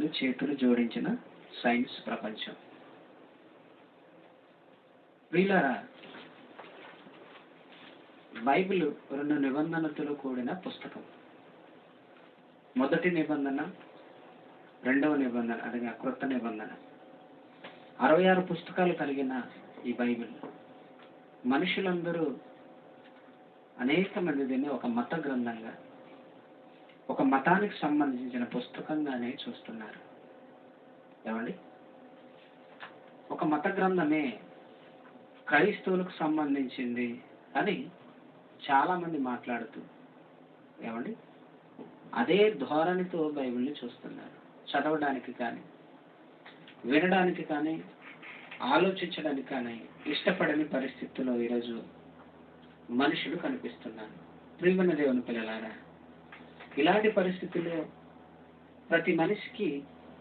రెండు చేతులు జోడించిన సైన్స్ ప్రపంచం. ప్రియులారా, బైబిల్ రెండు నిబంధనలతో కూడిన పుస్తకం. మొదటి నిబంధన, రెండవ నిబంధన అనగా క్రొత్త నిబంధన. 66 పుస్తకాలు కలిగిన ఈ బైబిల్ మనుషులందరూ అనేక మంది దీన్ని ఒక మత గ్రంథంగా, ఒక మతానికి సంబంధించిన పుస్తకంగానే చూస్తున్నారు. ఏమండి, ఒక మత గ్రంథమే క్రైస్తవులకు సంబంధించింది అని చాలా మంది మాట్లాడుతూ, ఏమండి, అదే ధోరణితో బైబిల్ని చూస్తున్నారు. చదవడానికి కానీ, వినడానికి కానీ, ఆలోచించడానికి కానీ ఇష్టపడని పరిస్థితుల్లో ఈరోజు మనుషులు కనిపిస్తున్నారు. ప్రియమైన దేవుని పిల్లలారా, ఇలాంటి పరిస్థితుల్లో ప్రతి మనిషికి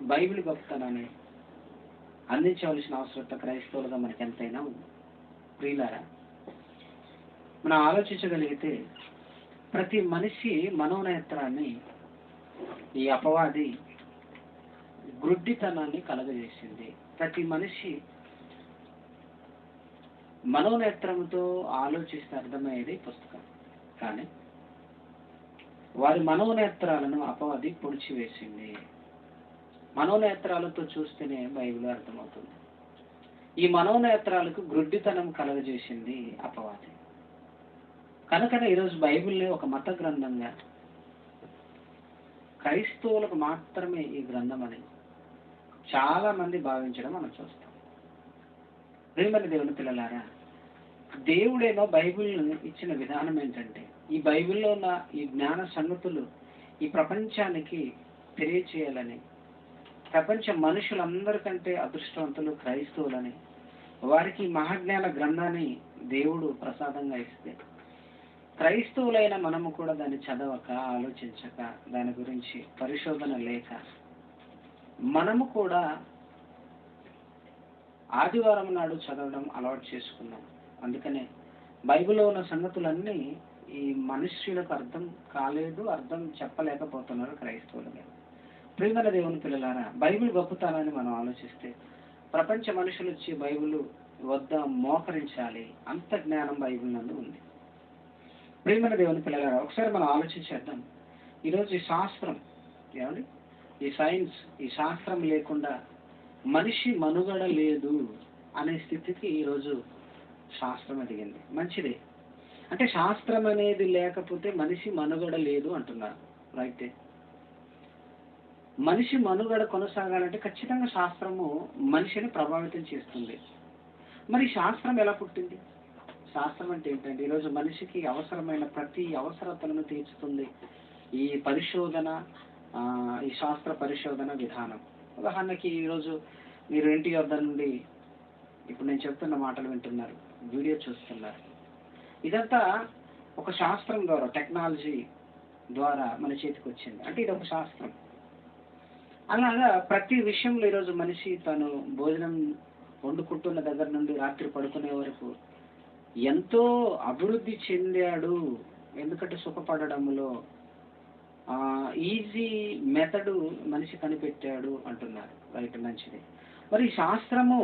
బైబిల్ గొప్పతనాన్ని అందించవలసిన అవసరత క్రైస్తవులుగా మనకి ఎంతైనా ఉంది. ప్రియులారా, మనం ఆలోచించగలిగితే ప్రతి మనిషి మనోనేత్రాన్ని ఈ అపవాది గ్రుడ్డితనాన్ని కలగజేసింది. ప్రతి మనిషి మనోనేత్రంతో ఆలోచిస్తే అర్థమయ్యేది పుస్తకం. కానీ వారి మనోనేత్రాలను అపవాది పొడిచివేసింది. మనోనేత్రాలతో చూస్తేనే బైబిల్ అర్థమవుతుంది. ఈ మనోనేత్రాలకు గ్రుడ్డితనం కలగజేసింది అపవాది. కనుకనే ఈరోజు బైబిల్ని ఒక మత గ్రంథంగా, క్రైస్తవులకు మాత్రమే ఈ గ్రంథం అని చాలా మంది భావించడం మనం చూస్తాం. ప్రియమైన దేవుని పిల్లలారా, దేవుడేమో బైబిల్ను ఇచ్చిన విధానం ఏంటంటే, ఈ బైబిల్లో ఉన్న ఈ జ్ఞాన సంగతులు ఈ ప్రపంచానికి తెలియచేయాలని, ప్రపంచ మనుషులందరికంటే అదృష్టవంతులు క్రైస్తవులని, వారికి మహాజ్ఞాన గ్రంథాన్ని దేవుడు ప్రసాదంగా ఇస్తే, క్రైస్తవులైన మనము కూడా దాన్ని చదవక, ఆలోచించక, దాని గురించి పరిశోధన లేక, మనము కూడా ఆదివారం నాడు చదవడం అలవాటు చేసుకున్నాం. అందుకనే బైబిల్లో ఉన్న సంగతులన్నీ ఈ మనుష్యులకు అర్థం కాలేదు, అర్థం చెప్పలేకపోతున్నారు క్రైస్తవులుగా. ప్రియమైన దేవుని పిల్లలారా, బైబిల్ గొప్పతనాన్ని మనం ఆలోచిస్తే ప్రపంచ మనుషులు వచ్చి బైబిల్ వద్ద మోకరించాలి, అంత జ్ఞానం బైబిల్ నందు ఉంది. ప్రియమైన దేవుని పిల్లలారా, ఒకసారి మనం ఆలోచించేద్దాం. ఈరోజు ఈ శాస్త్రం, ఏమండి, ఈ సైన్స్, ఈ శాస్త్రం లేకుండా మనిషి మనుగడ లేదు అనే స్థితికి ఈరోజు శాస్త్రం ఎదిగింది. మంచిదే, అంటే శాస్త్రం అనేది లేకపోతే మనిషి మనుగడ లేదు అంటున్నారు. రైతే, మనిషి మనుగడ కొనసాగాలంటే ఖచ్చితంగా శాస్త్రము మనిషిని ప్రభావితం చేస్తుంది. మరి శాస్త్రం ఎలా పుట్టింది? శాస్త్రం అంటే ఏంటంటే, ఈరోజు మనిషికి అవసరమైన ప్రతి అవసరతలను తీర్చుతుంది ఈ పరిశోధన, ఈ శాస్త్ర పరిశోధన విధానం. ఉదాహరణకి ఈరోజు మీరు ఇంటి వద్ద నుండి ఇప్పుడు నేను చెప్తున్న మాటలు వింటున్నారు, వీడియో చూస్తున్నారు. ఇదంతా ఒక శాస్త్రం ద్వారా, టెక్నాలజీ ద్వారా మన చేతికి వచ్చింది. అంటే ఇది ఒక శాస్త్రం. అలాగా ప్రతి విషయంలో ఈరోజు మనిషి తను భోజనం వండుకుంటున్న దగ్గర నుండి రాత్రి పడుకునే వరకు ఎంతో అభివృద్ధి చెందాడు. ఎందుకంటే సుఖపడడంలో ఈజీ మెథడు మనిషి కనిపెట్టాడు అంటున్నారు. రైట్, మంచిది. మరి శాస్త్రము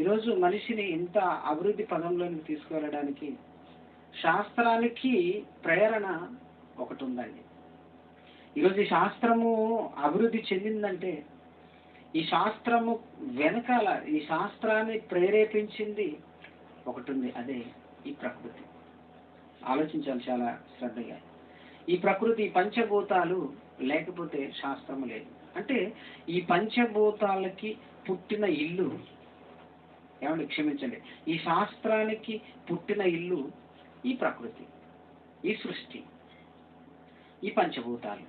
ఈరోజు మనిషిని ఇంత అభివృద్ధి పదంలోకి తీసుకువెళ్ళడానికి శాస్త్రానికి ప్రేరణ ఒకటి ఉందండి. ఈరోజు ఈ శాస్త్రము అభివృద్ధి చెందిందంటే ఈ శాస్త్రము వెనకాల, ఈ శాస్త్రాన్ని ప్రేరేపించింది ఒకటి ఉంది, అదే ఈ ప్రకృతి. ఆలోచించాలి చాలా శ్రద్ధగా. ఈ ప్రకృతి, పంచభూతాలు లేకపోతే శాస్త్రము లేదు. అంటే ఈ పంచభూతాలకి పుట్టిన ఇల్లు, ఏమండి, క్షమించండి, ఈ శాస్త్రానికి పుట్టిన ఇల్లు ఈ ప్రకృతి, ఈ సృష్టి, ఈ పంచభూతాలు.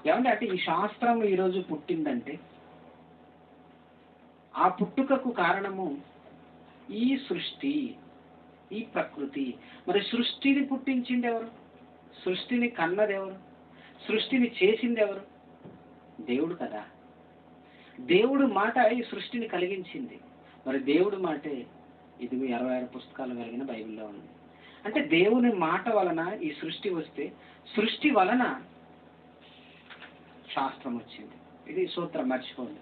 ఏమంటే అంటే ఈ శాస్త్రం ఈరోజు పుట్టిందంటే ఆ పుట్టుకకు కారణము ఈ సృష్టి, ఈ ప్రకృతి. మరి సృష్టిని పుట్టించింది ఎవరు? సృష్టిని కన్నది ఎవరు? సృష్టిని చేసింది ఎవరు? దేవుడు కదా. దేవుడు మాట ఈ సృష్టిని కలిగించింది. మరి దేవుడు మాటే ఇదిగో 66 పుస్తకాలు కలిగిన బైబిల్లో ఉంది. అంటే దేవుని మాట వలన ఈ సృష్టి వస్తే, సృష్టి వలన శాస్త్రం వచ్చింది. ఇది సూత్రం మర్చిపోండి.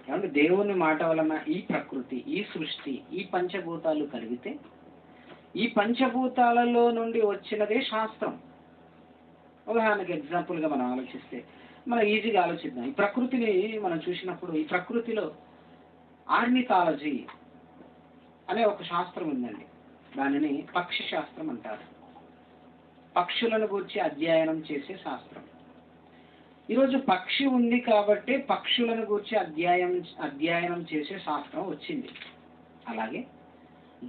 ఏమంటే దేవుని మాట వలన ఈ ప్రకృతి, ఈ సృష్టి, ఈ పంచభూతాలు కలిగితే ఈ పంచభూతాలలో నుండి వచ్చినదే శాస్త్రం. ఉదాహరణకి ఎగ్జాంపుల్గా మనం ఆలోచిస్తే మనం ఈజీగా ఆలోచిద్దాం. ఈ ప్రకృతిని మనం చూసినప్పుడు ఈ ప్రకృతిలో ఆర్నిథాలజీ అనే ఒక శాస్త్రం ఉందండి. దానిని పక్షి శాస్త్రం అంటారు. పక్షులను గురించి అధ్యయనం చేసే శాస్త్రం. ఈరోజు పక్షి ఉంది కాబట్టి పక్షులను గురించి అధ్యయనం చేసే శాస్త్రం వచ్చింది. అలాగే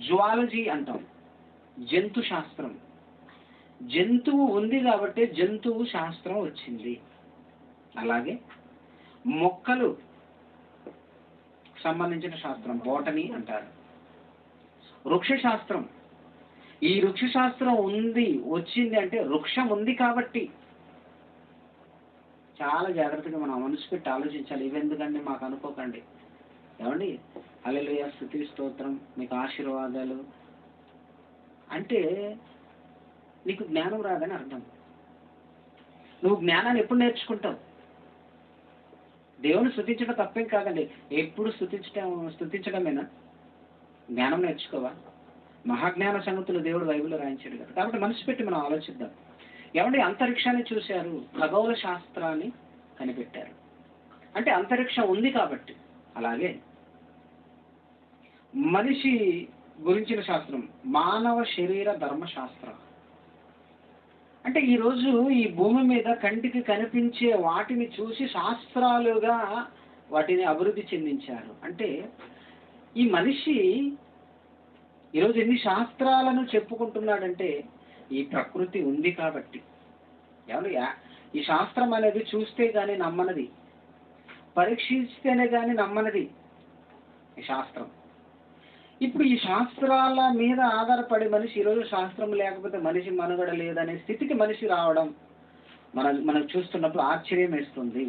జువాలజీ అంటాం, జంతు శాస్త్రం. జంతువు ఉంది కాబట్టి జంతువు శాస్త్రం వచ్చింది. అలాగే మొక్కలు సంబంధించిన శాస్త్రం బోటనీ అంటారు. వృక్ష శాస్త్రం, ఈ వృక్ష శాస్త్రం వచ్చింది అంటే వృక్షం ఉంది కాబట్టి. చాలా జాగ్రత్తగా మనం మనసు పెట్టి ఆలోచించాలి. ఇవెందుకండి మాకు అనుకోకండి. ఏమండి, హల్లెలూయా, స్తుతి స్తోత్రం, మీకు ఆశీర్వాదాలు అంటే నీకు జ్ఞానం రాదని అర్థం. నువ్వు జ్ఞానాన్ని ఎప్పుడు నేర్చుకుంటావు? దేవుని స్తుతించడం తప్పేం కాదండి. ఎప్పుడు స్తుతించడమేనా? జ్ఞానం నేర్చుకోవా? మహాజ్ఞాన సంగతులు దేవుడు బైబిల్లో రాయించాడు కదా. కాబట్టి మనసు పెట్టి మనం ఆలోచిద్దాం. ఏమండి, అంతరిక్షాన్ని చూశారు, ఖగోళ శాస్త్రాన్ని కనిపెట్టారు. అంటే అంతరిక్షం ఉంది కాబట్టి. అలాగే మనిషి గురించిన శాస్త్రం మానవ శరీర ధర్మశాస్త్రం. అంటే ఈరోజు ఈ భూమి మీద కంటికి కనిపించే వాటిని చూసి శాస్త్రాలుగా వాటిని అభివృద్ధి చెందించారు. అంటే ఈ మనిషి ఈరోజు ఎన్ని శాస్త్రాలను చెప్పుకుంటున్నాడంటే ఈ ప్రకృతి ఉంది కాబట్టి. ఏమంటే ఈ శాస్త్రం అనేది చూస్తే కానీ నమ్మనది, పరీక్షిస్తేనే కానీ నమ్మనది ఈ శాస్త్రం. ఇప్పుడు ఈ శాస్త్రాల మీద ఆధారపడి మనిషి ఈరోజు శాస్త్రం లేకపోతే మనిషి మనుగడ లేదనే స్థితికి మనిషి రావడం మనం చూస్తున్నప్పుడు ఆశ్చర్యం వేస్తుంది.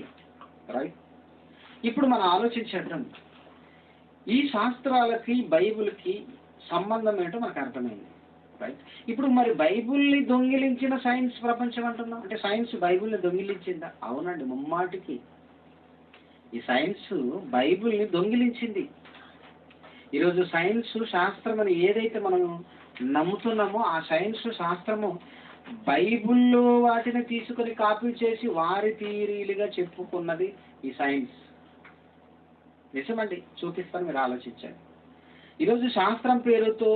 రైట్? ఇప్పుడు మనం ఆలోచించేద్దాం, ఈ శాస్త్రాలకి బైబిల్కి సంబంధం ఏంటో మనకు అర్థమైంది. రైట్? ఇప్పుడు మరి బైబిల్ని దొంగిలించిన సైన్స్ ప్రపంచం అంటున్నాం. అంటే సైన్స్ బైబిల్ని దొంగిలించిందా? అవునండి, ముమ్మాటికి ఈ సైన్స్ బైబిల్ని దొంగిలించింది. ఈరోజు సైన్స్ శాస్త్రం అని ఏదైతే మనం నమ్ముతున్నామో ఆ సైన్స్ శాస్త్రము బైబిల్లో వాటిని తీసుకొని కాపీ చేసి వారి థియరీలుగా చెప్పుకున్నది ఈ సైన్స్. నిజమండి, చూపిస్తాను, మీరు ఆలోచించండి. ఈరోజు శాస్త్రం పేరుతో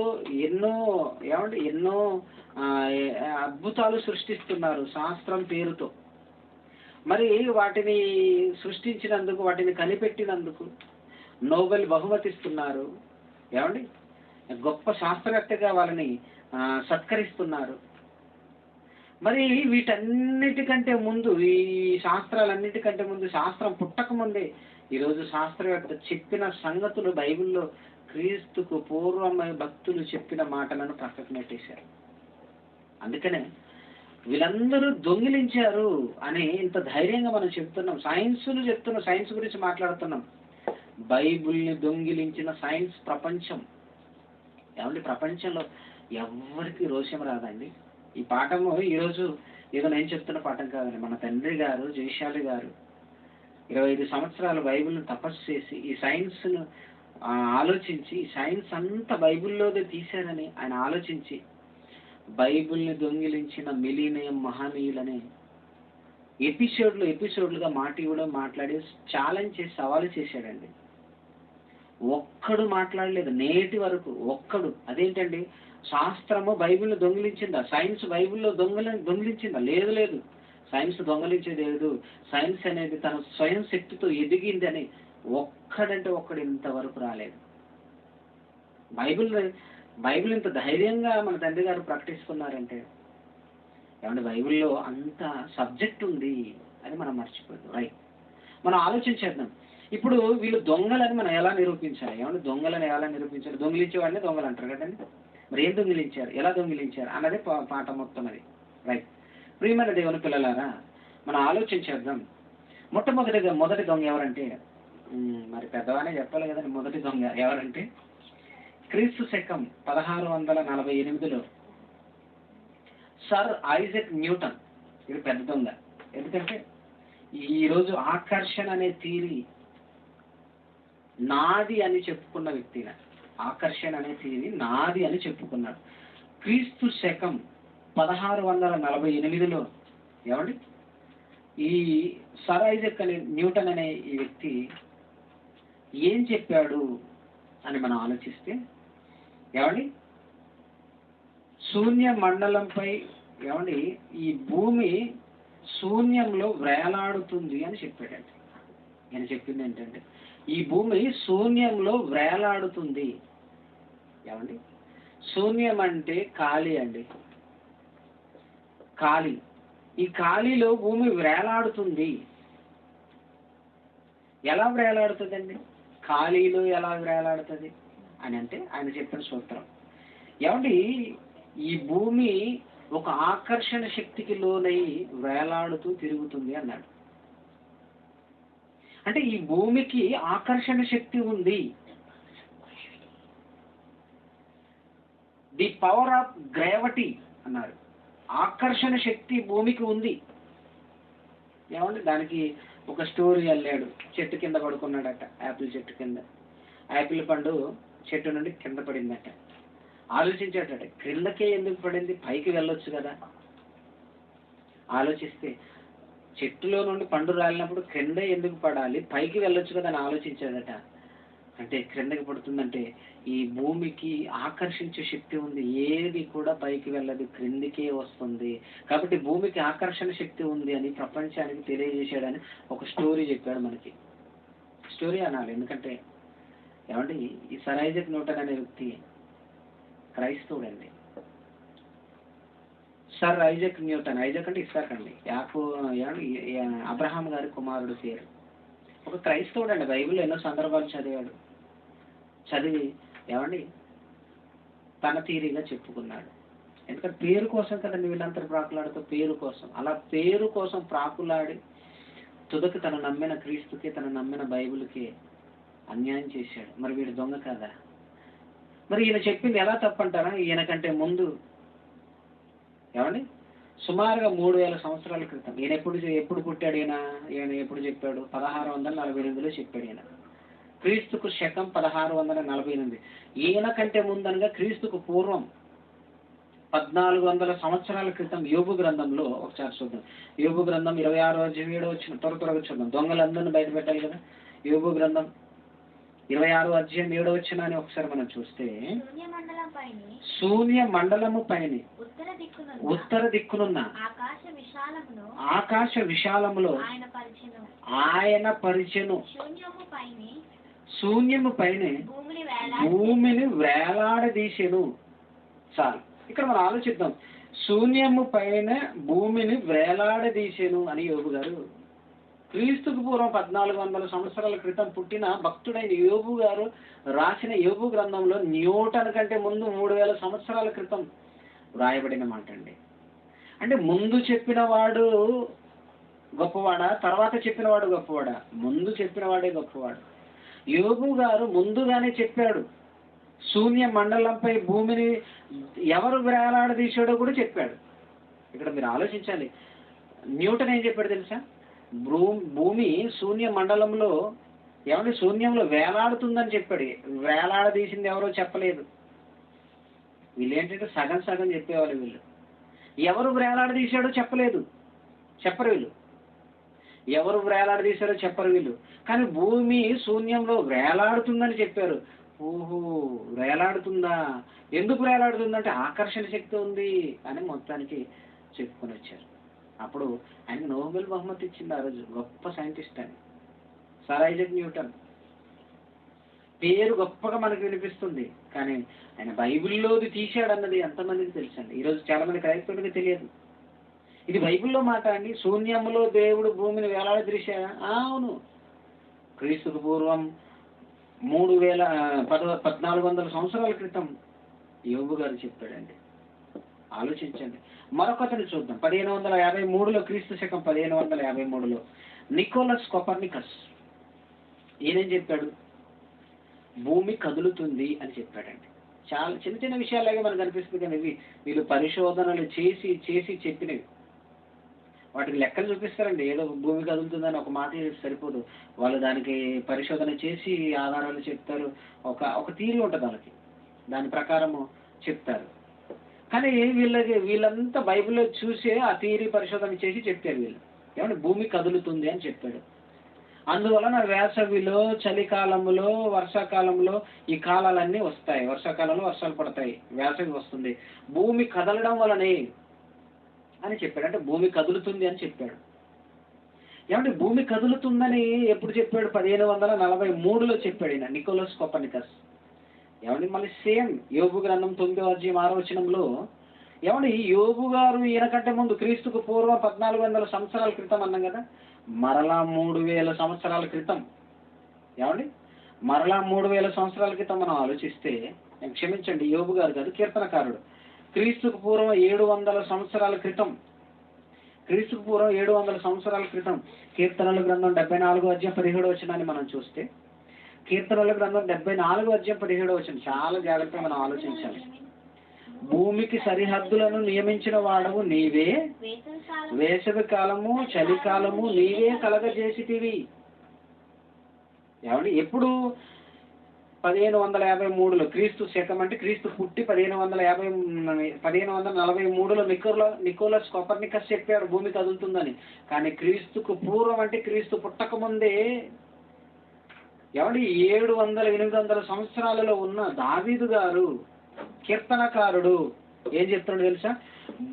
ఎన్నో అద్భుతాలు సృష్టిస్తున్నారు శాస్త్రం పేరుతో. మరి వాటిని సృష్టించినందుకు, వాటిని కనిపెట్టినందుకు నోబెల్ బహుమతి ఇస్తున్నారు. ఏమండి, గొప్ప శాస్త్రవేత్తగా వాళ్ళని సత్కరిస్తున్నారు. మరి వీటన్నిటికంటే ముందు, ఈ శాస్త్రాలన్నిటికంటే ముందు, శాస్త్రం పుట్టక ముందే ఈరోజు శాస్త్రవేత్త చెప్పిన సంగతులు బైబిల్లో క్రీస్తుకు పూర్వమై భక్తులు చెప్పిన మాటలను పక్కకు నెట్టేశారు. అందుకనే వీళ్ళందరూ దొంగిలించారు అని ఇంత ధైర్యంగా మనం చెప్తున్నాం. సైన్స్ గురించి మాట్లాడుతున్నాం. బైబిల్ని దొంగిలించిన సైన్స్ ప్రపంచం. ఏమండి, ప్రపంచంలో ఎవరికి రోషం రాదండి. ఈ పాఠము ఈరోజు ఏదో నేను చెప్తున్న పాఠం కాదండి. మన తండ్రి గారు జయశాలి గారు 25 సంవత్సరాలు బైబిల్ని తపస్సు చేసి ఈ సైన్స్ను ఆలోచించి, ఈ సైన్స్ అంతా బైబిల్లోదే తీశారని ఆయన ఆలోచించి బైబిల్ని దొంగిలించిన మిలీనియం మహనీయులనే ఎపిసోడ్లుగా మాట్లాడి ఛాలెంజ్ చేసి సవాలు చేశాడండి. ఒక్కడు మాట్లాడలేదు నేటి వరకు, ఒక్కడు. అదేంటండి, శాస్త్రము బైబిల్ని దొంగిలించిందా? సైన్స్ బైబిల్లో దొంగిలించిందా? లేదు, సైన్స్ దొంగిలించేది లేదు. సైన్స్ అనేది తన స్వయం శక్తితో ఎదిగింది అని ఒక్కడంటే ఒక్కడు ఇంతవరకు రాలేదు. బైబిల్ ఇంత ధైర్యంగా మన తండ్రి గారు ప్రకటిస్తున్నారంటే ఏమంటే బైబిల్లో అంత సబ్జెక్ట్ ఉంది అని మనం మర్చిపోయాం. రైట్? మనం ఆలోచించేద్దాం. ఇప్పుడు వీళ్ళు దొంగలని మనం ఎలా నిరూపించాలి? ఏమంటే దొంగలని ఎలా నిరూపించాలి? దొంగిలించే వాళ్ళని దొంగలు అంటారు కదండి. మరి ఏం దొంగిలించారు, ఎలా దొంగిలించారు అన్నదే పాట మొత్తం అది. రైట్? ప్రియమైన దేవుని పిల్లలారా, మనం ఆలోచించేద్దాం. మొదటి దొంగ ఎవరంటే, మరి పెద్దవానే చెప్పాలి కదండి. మొదటి దొంగ ఎవరంటే క్రీస్తు శకం 1648లో సర్ ఐజాక్ న్యూటన్. ఇది పెద్ద దొంగ. ఎందుకంటే ఈరోజు ఆకర్షణ అనే థియరీ నాది అని చెప్పుకున్న వ్యక్తిన, ఆకర్షణ అనే థియరీ నాది అని చెప్పుకున్నాడు. క్రీస్తు శకం 1648లో ఏమండి ఈ సర్ ఐజక్ అనే న్యూటన్ అనే ఈ వ్యక్తి ఏం చెప్పాడు అని మనం ఆలోచిస్తే ఏమండి శూన్య మండలంపై ఏమండి ఈ భూమి శూన్యంలో వేలాడుతుంది అని చెప్పాడండి. నేను చెప్పింది ఏంటంటే ఈ భూమి శూన్యంలో వేలాడుతుంది. ఏమండి శూన్యం అంటే ఖాళీ అండి, ఖాళీ. ఈ ఖాళీలో భూమి వేలాడుతుంది. ఎలా వేలాడుతుందండి? ఖాళీలో ఎలా వేలాడుతుంది అని అంటే ఆయన చెప్పిన సూత్రం ఏమండి ఈ భూమి ఒక ఆకర్షణ శక్తికి లోనై వేలాడుతూ తిరుగుతుంది అన్నాడు. అంటే ఈ భూమికి ఆకర్షణ శక్తి ఉంది. ది పవర్ ఆఫ్ గ్రావిటీ అన్నారు. ఆకర్షణ శక్తి భూమికి ఉంది. ఏమండి దానికి ఒక స్టోరీ అల్లాడు. చెట్టు కింద పడుకున్నాడట, యాపిల్ చెట్టు కింద. యాపిల్ పండు చెట్టు నుండి కింద పడిందట. ఆలోచించాడట, క్రిందకే ఎందుకు పడింది, పైకి వెళ్ళొచ్చు కదా. ఆలోచిస్తే చెట్టులో నుండి పండు రాలినప్పుడు క్రిందే ఎందుకు పడాలి, పైకి వెళ్ళొచ్చు కదా అని ఆలోచించాడట. అంటే క్రిందకి పడుతుందంటే ఈ భూమికి ఆకర్షించే శక్తి ఉంది. ఏది కూడా పైకి వెళ్ళదు, క్రిందికే వస్తుంది. కాబట్టి భూమికి ఆకర్షణ శక్తి ఉంది అని ప్రపంచానికి తెలియజేశాడని ఒక స్టోరీ చెప్పాడు మనకి. స్టోరీ అనాలి, ఎందుకంటే ఏమంటే ఈ సర్ ఐజక్ న్యూటన్ అనే వ్యక్తి క్రైస్తవుడు అండి. సర్ ఐజక్ న్యూటన్, ఐజక్ అంటే ఇస్సాక్ అండి, అబ్రహాం గారి కుమారుడు పేరు. ఒక క్రైస్తవుడు అండి. బైబిల్లో ఎన్నో సందర్భాలు చదివాడు. చదివి ఏమండి తన థియరీగా చెప్పుకున్నాడు. ఎందుకంటే పేరు కోసం కదండి వీళ్ళంతా ప్రాకులాడుతూ, పేరు కోసం. అలా పేరు కోసం ప్రాకులాడి తుదకు తను నమ్మిన క్రీస్తుకి, తను నమ్మిన బైబిల్కి అన్యాయం చేశాడు. మరి వీడు దొంగ కదా. మరి ఈయన చెప్పింది ఎలా తప్పంటారా? ఈయన కంటే ముందు ఏమండి సుమారుగా 3000 సంవత్సరాల క్రితం ఈయన ఎప్పుడు పుట్టాడు? ఈయన ఎప్పుడు చెప్పాడు? 1648లో చెప్పాడు. ఈయన క్రీస్తుకు శకం 1648. ఈయన కంటే ముందనగా క్రీస్తుకు పూర్వం 1400 సంవత్సరాల క్రితం యోబు గ్రంథంలో ఒకసారి చూద్దాం. యోబు గ్రంథం 26వ అధ్యాయం 7వ వచనం, త్వరగా చూద్దాం. దొంగలందరినీ బయట పెట్టాలి కదా. యోబు గ్రంథం 26వ అధ్యాయం 7వ వచనాన్ని ఒకసారి మనం చూస్తే, శూన్య మండలము పైన ఉత్తర దిక్కునున్న ఆకాశ విశాలములో ఆయన పరిచెను. శూన్యము పైన భూమిని వేలాడదీసెను. చాలు, ఇక్కడ మనం ఆలోచిద్దాం. శూన్యము పైన భూమిని వేలాడదీసెను అని యోబు గారు, క్రీస్తుకు పూర్వం 1400 సంవత్సరాల క్రితం పుట్టిన భక్తుడైన యోబు గారు రాసిన యోబు గ్రంథంలో న్యూటన్ కంటే ముందు 3000 సంవత్సరాల క్రితం వ్రాయబడిన మాట అండి. అంటే ముందు చెప్పిన వాడు గొప్పవాడా, తర్వాత చెప్పిన వాడు గొప్పవాడా? ముందు చెప్పిన వాడే గొప్పవాడు. యోబు గారు ముందుగానే చెప్పాడు. శూన్య మండలంపై భూమిని ఎవరు వేలాడదీశాడో కూడా చెప్పాడు. ఇక్కడ మీరు ఆలోచించాలి. న్యూటన్ ఏం చెప్పాడు తెలుసా? భూమి శూన్య మండలంలో ఏమంటే శూన్యంలో వేలాడుతుందని చెప్పాడు. వేలాడదీసింది ఎవరో చెప్పలేదు. వీళ్ళు ఏంటంటే సగం సగం చెప్పేవాళ్ళు. వీళ్ళు ఎవరు వేలాడదీశాడో చెప్పరు వీళ్ళు. ఎవరు వేలాడదీశారో చెప్పరు వీళ్ళు. కానీ భూమి శూన్యంలో వేలాడుతుందని చెప్పారు. ఓహో, వేలాడుతుందా? ఎందుకు వేలాడుతుందంటే ఆకర్షణ శక్తి ఉంది అని మొత్తానికి చెప్పుకొని వచ్చారు. అప్పుడు ఆయన నోబెల్ బహుమతి ఇచ్చింది ఆ రోజు. గొప్ప సైంటిస్ట్ అని సర్ ఐజక్ న్యూటన్. పేరు గొప్పగా మనకు వినిపిస్తుంది, కానీ ఆయన బైబిల్లోది తీశాడన్నది ఎంతమందికి తెలుసండి? ఈరోజు చాలా మంది క్రైస్తవులకి తెలియదు. ఇది బైబిల్లో మాట అండి. శూన్యంలో దేవుడు భూమిని వేలాడదీశాడా? అవును. క్రీస్తుకు పూర్వం 1400 సంవత్సరాల క్రితం యోబు గారు చెప్పాడండి. ఆలోచించండి. మరొకతను చూద్దాం. 1553లో, క్రీస్తు శకం 1553లో నికోలస్ కోపర్నికస్ ఈయనేం చెప్పాడు? భూమి కదులుతుంది అని చెప్పాడండి. చాలా చిన్న చిన్న విషయాలాగే మనకు అనిపిస్తుంది, కానీ వీళ్ళు పరిశోధనలు చేసి చెప్పినవి. వాటికి లెక్కలు చూపిస్తారండి. ఏదో భూమి కదులుతుందని ఒక మాట సరిపోదు. వాళ్ళు దానికి పరిశోధన చేసి ఆధారాలు చెప్తారు. ఒక ఒక థియరీ ఉంటుంది వాళ్ళకి. దాని ప్రకారము చెప్తారు. కానీ వీళ్ళంతా బైబిల్లో చూసే ఆ థియరీ పరిశోధన చేసి చెప్పారు వీళ్ళు. ఏమంటే భూమి కదులుతుంది అని చెప్పాడు. అందువలన వేసవిలో, చలికాలంలో, వర్షాకాలంలో ఈ కాలాలన్నీ వస్తాయి. వర్షాకాలంలో వర్షాలు పడతాయి, వేసవి వస్తుంది. భూమి కదలడం వలనే అని చెప్పాడు. అంటే భూమి కదులుతుంది అని చెప్పాడు. ఏమంటే భూమి కదులుతుందని ఎప్పుడు చెప్పాడు? 1543లో చెప్పాడు ఈయన, నికోలస్ కోపర్నికస్. ఏమండి మళ్ళీ సేమ్ యోబు గ్రంథం 9:6 ఏమండి యోబు గారు ఈయన కంటే ముందు క్రీస్తుకు పూర్వం 1400 సంవత్సరాల క్రితం అన్నాం కదా, మరలా 3000 సంవత్సరాల క్రితం. ఏమండి మరలా 3000 సంవత్సరాల క్రితం మనం ఆలోచిస్తే, క్షమించండి యోబు గారు కాదు, కీర్తనకారుడు, క్రీస్తుకు పూర్వం 700 సంవత్సరాల క్రితం, క్రీస్తుకు పూర్వం 700 సంవత్సరాల క్రితం కీర్తనల గ్రంథం 74:17 మనం చూస్తే, కీర్తనల గ్రంథం 74:17 చాలా జాగ్రత్తగా మనం ఆలోచించాలి. భూమికి సరిహద్దులను నియమించిన వాడవు నీవే, వేసవి కాలము చలికాలము నీవే కలగజేసితివి. ఏమండి ఎప్పుడు? 1553లో, క్రీస్తు శకం అంటే క్రీస్తు పుట్టి 1543లో నికోలస్ కోపర్నికస్ చెప్పాడు భూమి కదులుతుందని. కానీ క్రీస్తుకు పూర్వం అంటే క్రీస్తు పుట్టక ముందే ఏమండి 700-800 సంవత్సరాలలో ఉన్న దావీదు గారు కీర్తనకారుడు ఏం చెప్తున్నాడు తెలుసా?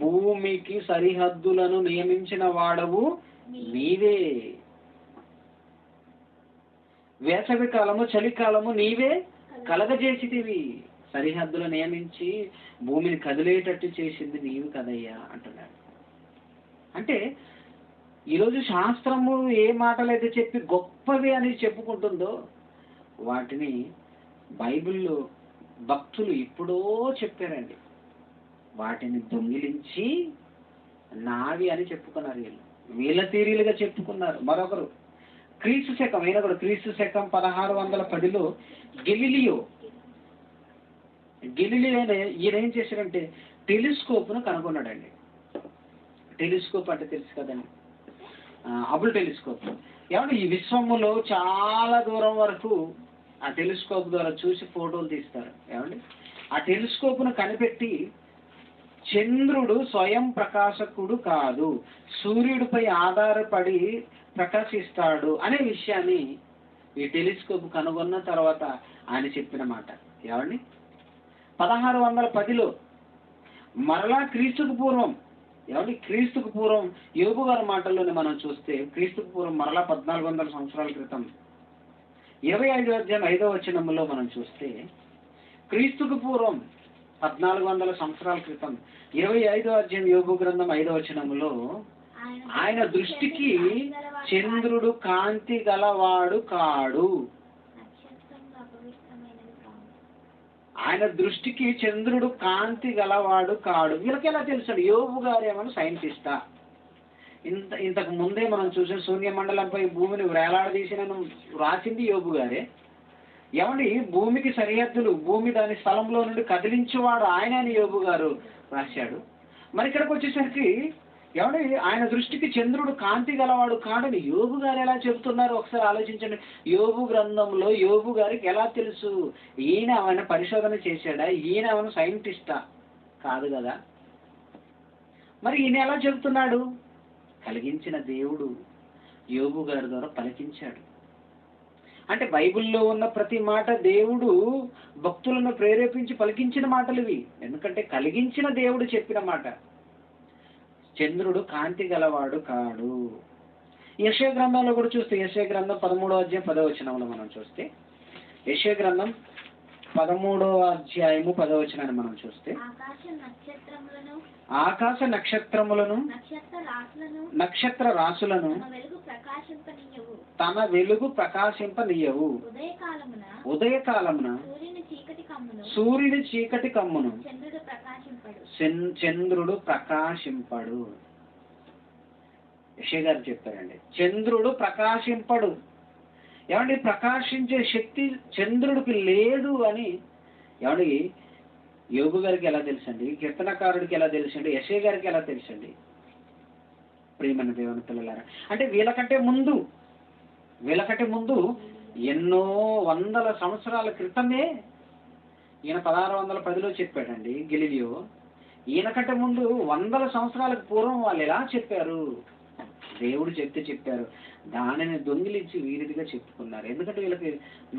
భూమికి సరిహద్దులను నియమించిన వాడవు నీవే, వేసవి కాలము చలికాలము నీవే కలగజేసితివి. సరిహద్దులు నియమించి భూమిని కదిలేటట్టు చేసింది నీవు కదయ్యా అంటున్నాడు. అంటే ఈరోజు శాస్త్రము ఏ మాటలైతే చెప్పి గొప్పవి అని చెప్పుకుంటుందో వాటిని బైబిల్లో భక్తులు ఎప్పుడో చెప్పారండి. వాటిని దొంగిలించి నావి అని చెప్పుకున్నారు. వీళ్ళ థియరీలుగా చెప్పుకున్నారు. మరొకరు క్రీస్తు శకం, ఈయన కూడా క్రీస్తు శకం 1610లో గెలిలియో ఈయన ఏం చేశాడంటే టెలిస్కోప్ను కనుగొన్నాడండి. టెలిస్కోప్ అంటే తెలుసు కదండి, హబుల్ టెలిస్కోప్. ఏమంటే ఈ విశ్వములో చాలా దూరం వరకు ఆ టెలిస్కోప్ ద్వారా చూసి ఫోటోలు తీస్తారు. ఏమండి ఆ టెలిస్కోప్ను కనిపెట్టి చంద్రుడు స్వయం ప్రకాశకుడు కాదు, సూర్యుడిపై ఆధారపడి ప్రకాశిస్తాడు అనే విషయాన్ని ఈ టెలిస్కోప్ కనుగొన్న తర్వాత ఆయన చెప్పిన మాట. ఏమండి 1610లో మరలా క్రీస్తుకు పూర్వం, ఏమండి క్రీస్తుకు పూర్వం యోబు గారి మాటల్లోనే మనం చూస్తే, క్రీస్తుకు పూర్వం మరలా 1400 సంవత్సరాల క్రితం 25:5 మనం చూస్తే, క్రీస్తుకు పూర్వం 1400 సంవత్సరాల క్రితం 25 యోబు గ్రంథం 5 ఆయన దృష్టికి చంద్రుడు కాంతి గలవాడు కాడు. ఆయన దృష్టికి చంద్రుడు కాంతి గలవాడు కాడు. వీళ్ళకి ఎలా తెలుసాడు? యోబు గారు ఏమన్నా సైంటిస్టా? ఇంతకు ముందే మనం చూసిన సూర్యమండలంపై భూమిని వేలాడదీసిన రాసింది యోబు గారే. ఏమండి భూమికి సరిహద్దులు, భూమి దాని స్థలంలో నుండి కదిలించేవాడు ఆయన అని యోబు గారు రాశాడు. మరి ఇక్కడికి వచ్చేసరికి ఏమండి ఆయన దృష్టికి చంద్రుడు కాంతి గలవాడు కాడని యోబు గారు ఎలా చెబుతున్నారు? ఒకసారి ఆలోచించండి. యోబు గ్రంథంలో యోబు గారికి ఎలా తెలుసు? ఈయన ఏమైనా పరిశోధన చేశాడా? ఈయన ఏమైనా సైంటిస్టా? కాదు కదా. మరి ఈయన ఎలా చెబుతున్నాడు? కలిగించిన దేవుడు యోబు గారి ద్వారా పలికించాడు. అంటే బైబిల్లో ఉన్న ప్రతి మాట దేవుడు భక్తులను ప్రేరేపించి పలికించిన మాటలు ఇవి. ఎందుకంటే కలిగించిన దేవుడు చెప్పిన మాట. చంద్రుడు కాంతి గలవాడు కాడు. యెషయా గ్రంథంలో కూడా చూస్తే, యెషయా గ్రంథం 13:10 మనం చూస్తే, యెషయా గ్రంథం 13:10 మనం చూస్తే, ఆకాశ నక్షత్రములను నక్షత్ర రాసులను తన వెలుగు ప్రకాశింపనీయవు, ఉదయకాలమున సూర్యుని చీకటి కమ్మును, చంద్రుడు ప్రకాశింపడు. యెషయా గారు చెప్పారండి, చంద్రుడు ప్రకాశింపడు. ఏమండి ప్రకాశించే శక్తి చంద్రుడికి లేదు అని ఏమండి యోబు గారికి ఎలా తెలుసండి? కీర్తనకారుడికి ఎలా తెలుసండి? యెషయా గారికి ఎలా తెలుసండి? ప్రియమైన దేవుని పిల్లలారా, అంటే వీళ్ళకంటే ముందు ఎన్నో వందల సంవత్సరాల క్రితమే ఈయన 1610లో చెప్పాడండి గెలీలియో. ఈయనకంటే ముందు వందల సంవత్సరాలకు పూర్వం వాళ్ళు ఎలా చెప్పారు? దేవుడు చెప్పారు. దానిని దొంగిలించి వీరిదిగా చెప్పుకున్నారు. ఎందుకంటే వీళ్ళకి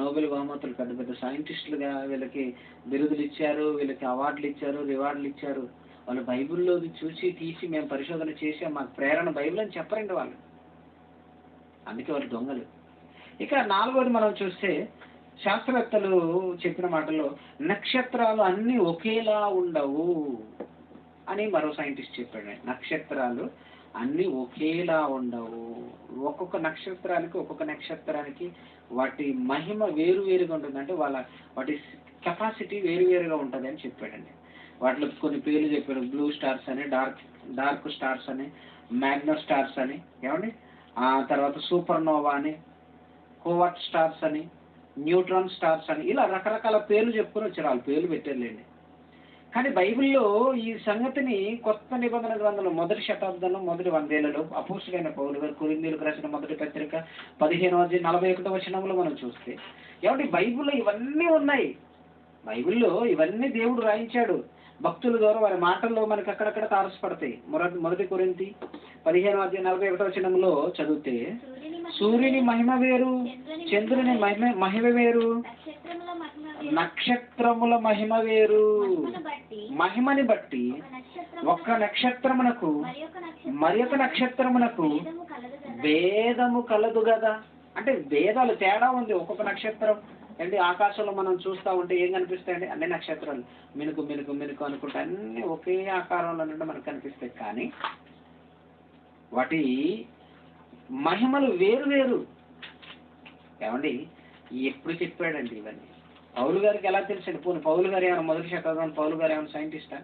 నోబెల్ బహుమతులు, పెద్ద పెద్ద సైంటిస్టులుగా వీళ్ళకి బిరుదులు ఇచ్చారు, వీళ్ళకి అవార్డులు ఇచ్చారు, రివార్డులు ఇచ్చారు. వాళ్ళు బైబిల్లో చూసి తీసి మేము పరిశోధన చేసాం, మాకు ప్రేరణ బైబిల్ అని చెప్పరండి వాళ్ళు. అందుకే వాళ్ళు దొంగలు. ఇక 4వది మనం చూస్తే, శాస్త్రవేత్తలు చెప్పిన మాటల్లో నక్షత్రాలు అన్నీ ఒకేలా ఉండవు అని మరో సైంటిస్ట్ చెప్పాడు. నక్షత్రాలు అన్నీ ఒకేలా ఉండవు. ఒక్కొక్క నక్షత్రానికి వాటి మహిమ వేరువేరుగా ఉంటుంది. అంటే వాటి కెపాసిటీ వేరువేరుగా ఉంటుంది అని చెప్పాడండి. వాటిలో కొన్ని పేర్లు చెప్పాడు. బ్లూ స్టార్స్ అని, డార్క్ స్టార్స్ అని, మ్యాగ్నో స్టార్స్ అని, ఏమండి, ఆ తర్వాత సూపర్ నోవా అని, కోవాట్ స్టార్స్ అని, న్యూట్రాన్ స్టార్స్ అని, ఇలా రకరకాల పేర్లు చెప్పుకొని వచ్చారు. వాళ్ళు పేర్లు పెట్టారులేండి. కానీ బైబిల్లో ఈ సంగతిని కొత్త నిబంధన గ్రంథంలో 1వ శతాబ్దంలో మొదటి 100 ఏళ్లలో అపోస్తులైన పౌలు గారు కొరింథీయులకు రాసిన మొదటి పత్రిక 15:41 వచనంలో మనం చూస్తే, ఏమంటే బైబిల్లో ఇవన్నీ ఉన్నాయి. బైబిల్లో ఇవన్నీ దేవుడు రాయించాడు. భక్తుల ద్వారా వారి మాటల్లో మనకి అక్కడక్కడ తారసపడతాయి. మొదటి కొరింథీ 15:41 వచనంలో చదివితే, సూర్యుని మహిమ వేరు, చంద్రుని మహిమ వేరు, నక్షత్రముల మహిమ వేరు. మహిమని బట్టి ఒక్క నక్షత్రమునకు మరి ఒక నక్షత్రమునకు భేదము కలదు కదా. అంటే భేదాలు, తేడా ఉంది. ఒక్కొక్క నక్షత్రం అండి ఆకాశంలో మనం చూస్తూ ఉంటే ఏం కనిపిస్తాయండి? అన్ని నక్షత్రాలు మినుకు మినుకు మినుకు అనుకుంటే అన్ని ఒకే ఆకారంలో నుండి మనకు కనిపిస్తాయి. కానీ వాటి మహిమలు వేరు వేరు. ఏమండి, ఎప్పుడు చెప్పాడండి ఇవన్నీ? పౌలు గారికి ఎలా తెలుసండి? పోనీ పౌలు గారు ఏమైనా మొదటి శతాబ్దం, పౌలు గారు ఏమైనా సైంటిస్టా?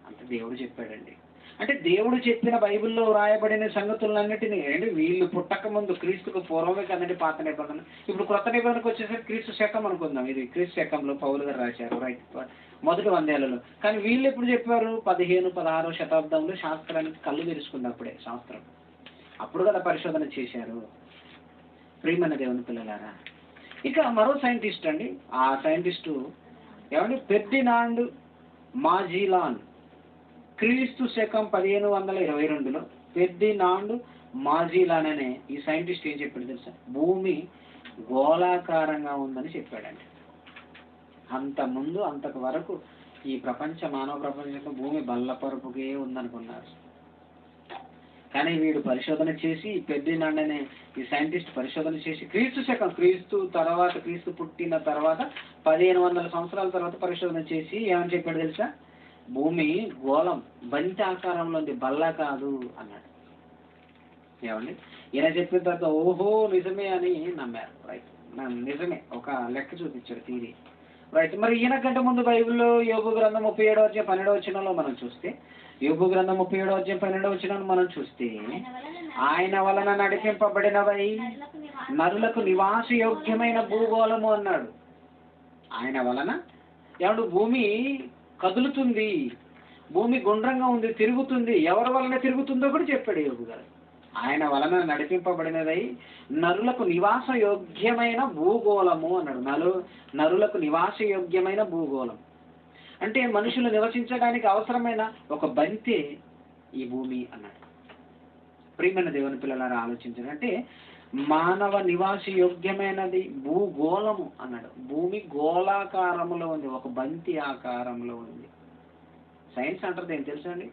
అంటే దేవుడు చెప్పాడండి. అంటే దేవుడు చెప్పిన బైబిల్లో రాయబడిన సంగతులన్నిటినీ, అంటే వీళ్ళు పుట్టక ముందు క్రీస్తుకు పూర్వమే కదండి పాత నిబంధన. ఇప్పుడు క్రొత్త నిబంధనకు వచ్చేసరికి క్రీస్తు శకం అనుకుందాం. ఇది క్రీస్తు శకంలో పౌలు గారు రాశారు, రైట్, మొదటి 100 ఏళ్లలో. కానీ వీళ్ళు ఎప్పుడు చెప్పారు? 15, 16వ శతాబ్దంలో శాస్త్రానికి కళ్ళు తెరుచుకుంది. అప్పుడే శాస్త్రం, అప్పుడు కదా పరిశోధన చేశారు. ప్రియమైన దేవుని పిల్లలారా, ఇక మరో సైంటిస్ట్ అండి. ఆ సైంటిస్టు ఏమండి, ఫెర్డినాండ్ మాజిలాన్. క్రీస్తు శకం 1522లో ఫెర్డినాండ్ మాజిలాన్ అనే ఈ సైంటిస్ట్ ఏం చెప్పాడు తెలుసా? భూమి గోళాకారంగా ఉందని చెప్పాడండి. అంతకు వరకు ఈ మానవ ప్రపంచంలో భూమి బల్లపరుపుకే ఉందనుకున్నారు. కానీ వీడు పరిశోధన చేసి, ఫెర్డినాండ్ అనే ఈ సైంటిస్ట్ పరిశోధన చేసి క్రీస్తు పుట్టిన తర్వాత 1500 సంవత్సరాల తర్వాత పరిశోధన చేసి ఏమని చెప్పాడు తెలుసా? భూమి గోళం, బంతి ఆకారంలో ఉంది, బల్ల కాదు అన్నాడు. ఏమండి, ఈయన చెప్పిన తర్వాత ఓహో నిజమే అని నమ్మారు. రైట్, నిజమే, ఒక లెక్క చూపించాడు, థియరీ. రైట్. మరి ఈయన కంటే ముందు బైబిల్లో యోబు గ్రంథం 37:12 వచనంలో మనం చూస్తే, యోబు గ్రంథం 37:12 వచనం మనం చూస్తే, ఆయన వలన నడిపింపబడినవై నరులకు నివాస యోగ్యమైన భూగోళము అన్నాడు. ఆయన వలన ఏమంటే భూమి కదులుతుంది, భూమి గుండ్రంగా ఉంది, తిరుగుతుంది. ఎవరి వలన తిరుగుతుందో కూడా చెప్పాడు యోబు గారు. ఆయన వలన నడిపింపబడినదై నరులకు నివాస యోగ్యమైన భూగోళము అన్నాడు. నరులకు నివాస యోగ్యమైన భూగోళం అంటే మనుషులు నివసించడానికి అవసరమైన ఒక బంతే ఈ భూమి అన్నాడు. ప్రియమైన దేవుని పిల్లలారా, ఆలోచించండి. అంటే మానవ నివాస యోగ్యమైనది భూగోళము అన్నాడు. భూమి గోళాకారంలో ఉంది, ఒక బంతి ఆకారంలో ఉంది. సైన్స్ అంటారు ఏం తెలుసా అండి?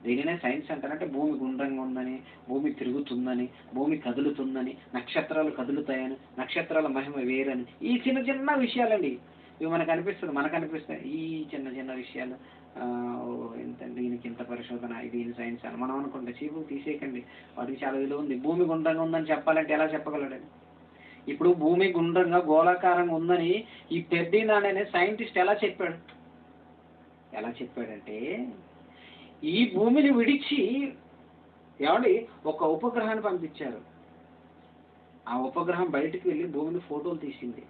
దీనినే సైన్స్ అంటారు. అంటే భూమి గుండ్రంగా ఉందని, భూమి తిరుగుతుందని, భూమి కదులుతుందని, నక్షత్రాలు కదులుతాయని, నక్షత్రాల మహిమ వేరని, ఈ చిన్న చిన్న విషయాలండి. ఇవి మనకు అనిపిస్తాయి ఈ చిన్న చిన్న విషయాలు. దీనికి ఇంత పరిశోధన, దీని సైన్స్ అని మనం అనుకుంటే చీపు తీసేయకండి, వాటికి చాలా విలువ ఉంది. భూమి గుండ్రంగా ఉందని చెప్పాలంటే ఎలా చెప్పగలడండి? ఇప్పుడు భూమి గుండ్రంగా గోళాకారంగా ఉందని ఈ ఫెర్డినాండ్ అనే సైంటిస్ట్ ఎలా చెప్పాడంటే, ఈ భూమిని విడిచి ఏమండి ఒక ఉపగ్రహాన్ని పంపించారు. ఆ ఉపగ్రహం బయటికి వెళ్ళి భూమిని ఫోటోలు తీసింది.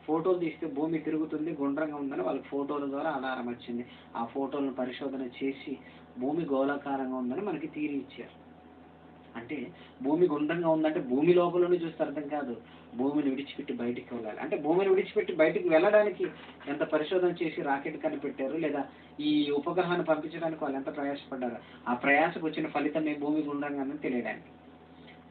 ఫోటోలు తీస్తే భూమి తిరుగుతుంది, గుండ్రంగా ఉందని వాళ్ళకి ఫోటోల ద్వారా ఆధారం వచ్చింది. ఆ ఫోటోలను పరిశోధన చేసి భూమి గోళాకారంగా ఉందని మనకి థియరీ ఇచ్చారు. అంటే భూమి గుండ్రంగా ఉందంటే భూమి లోపలని చూస్తే అర్థం కాదు, భూమిని విడిచిపెట్టి బయటికి వెళ్ళాలి. అంటే భూమిని విడిచిపెట్టి బయటికి వెళ్ళడానికి ఎంత పరిశోధన చేసి రాకెట్ కనిపెట్టారు, లేదా ఈ ఉపగ్రహాన్ని పంపించడానికి వాళ్ళు ఎంత ప్రయాసపడ్డారు. ఆ ప్రయాసకు వచ్చిన ఫలితం ఈ భూమి గుండ్రంగా ఉందని తెలియడానికి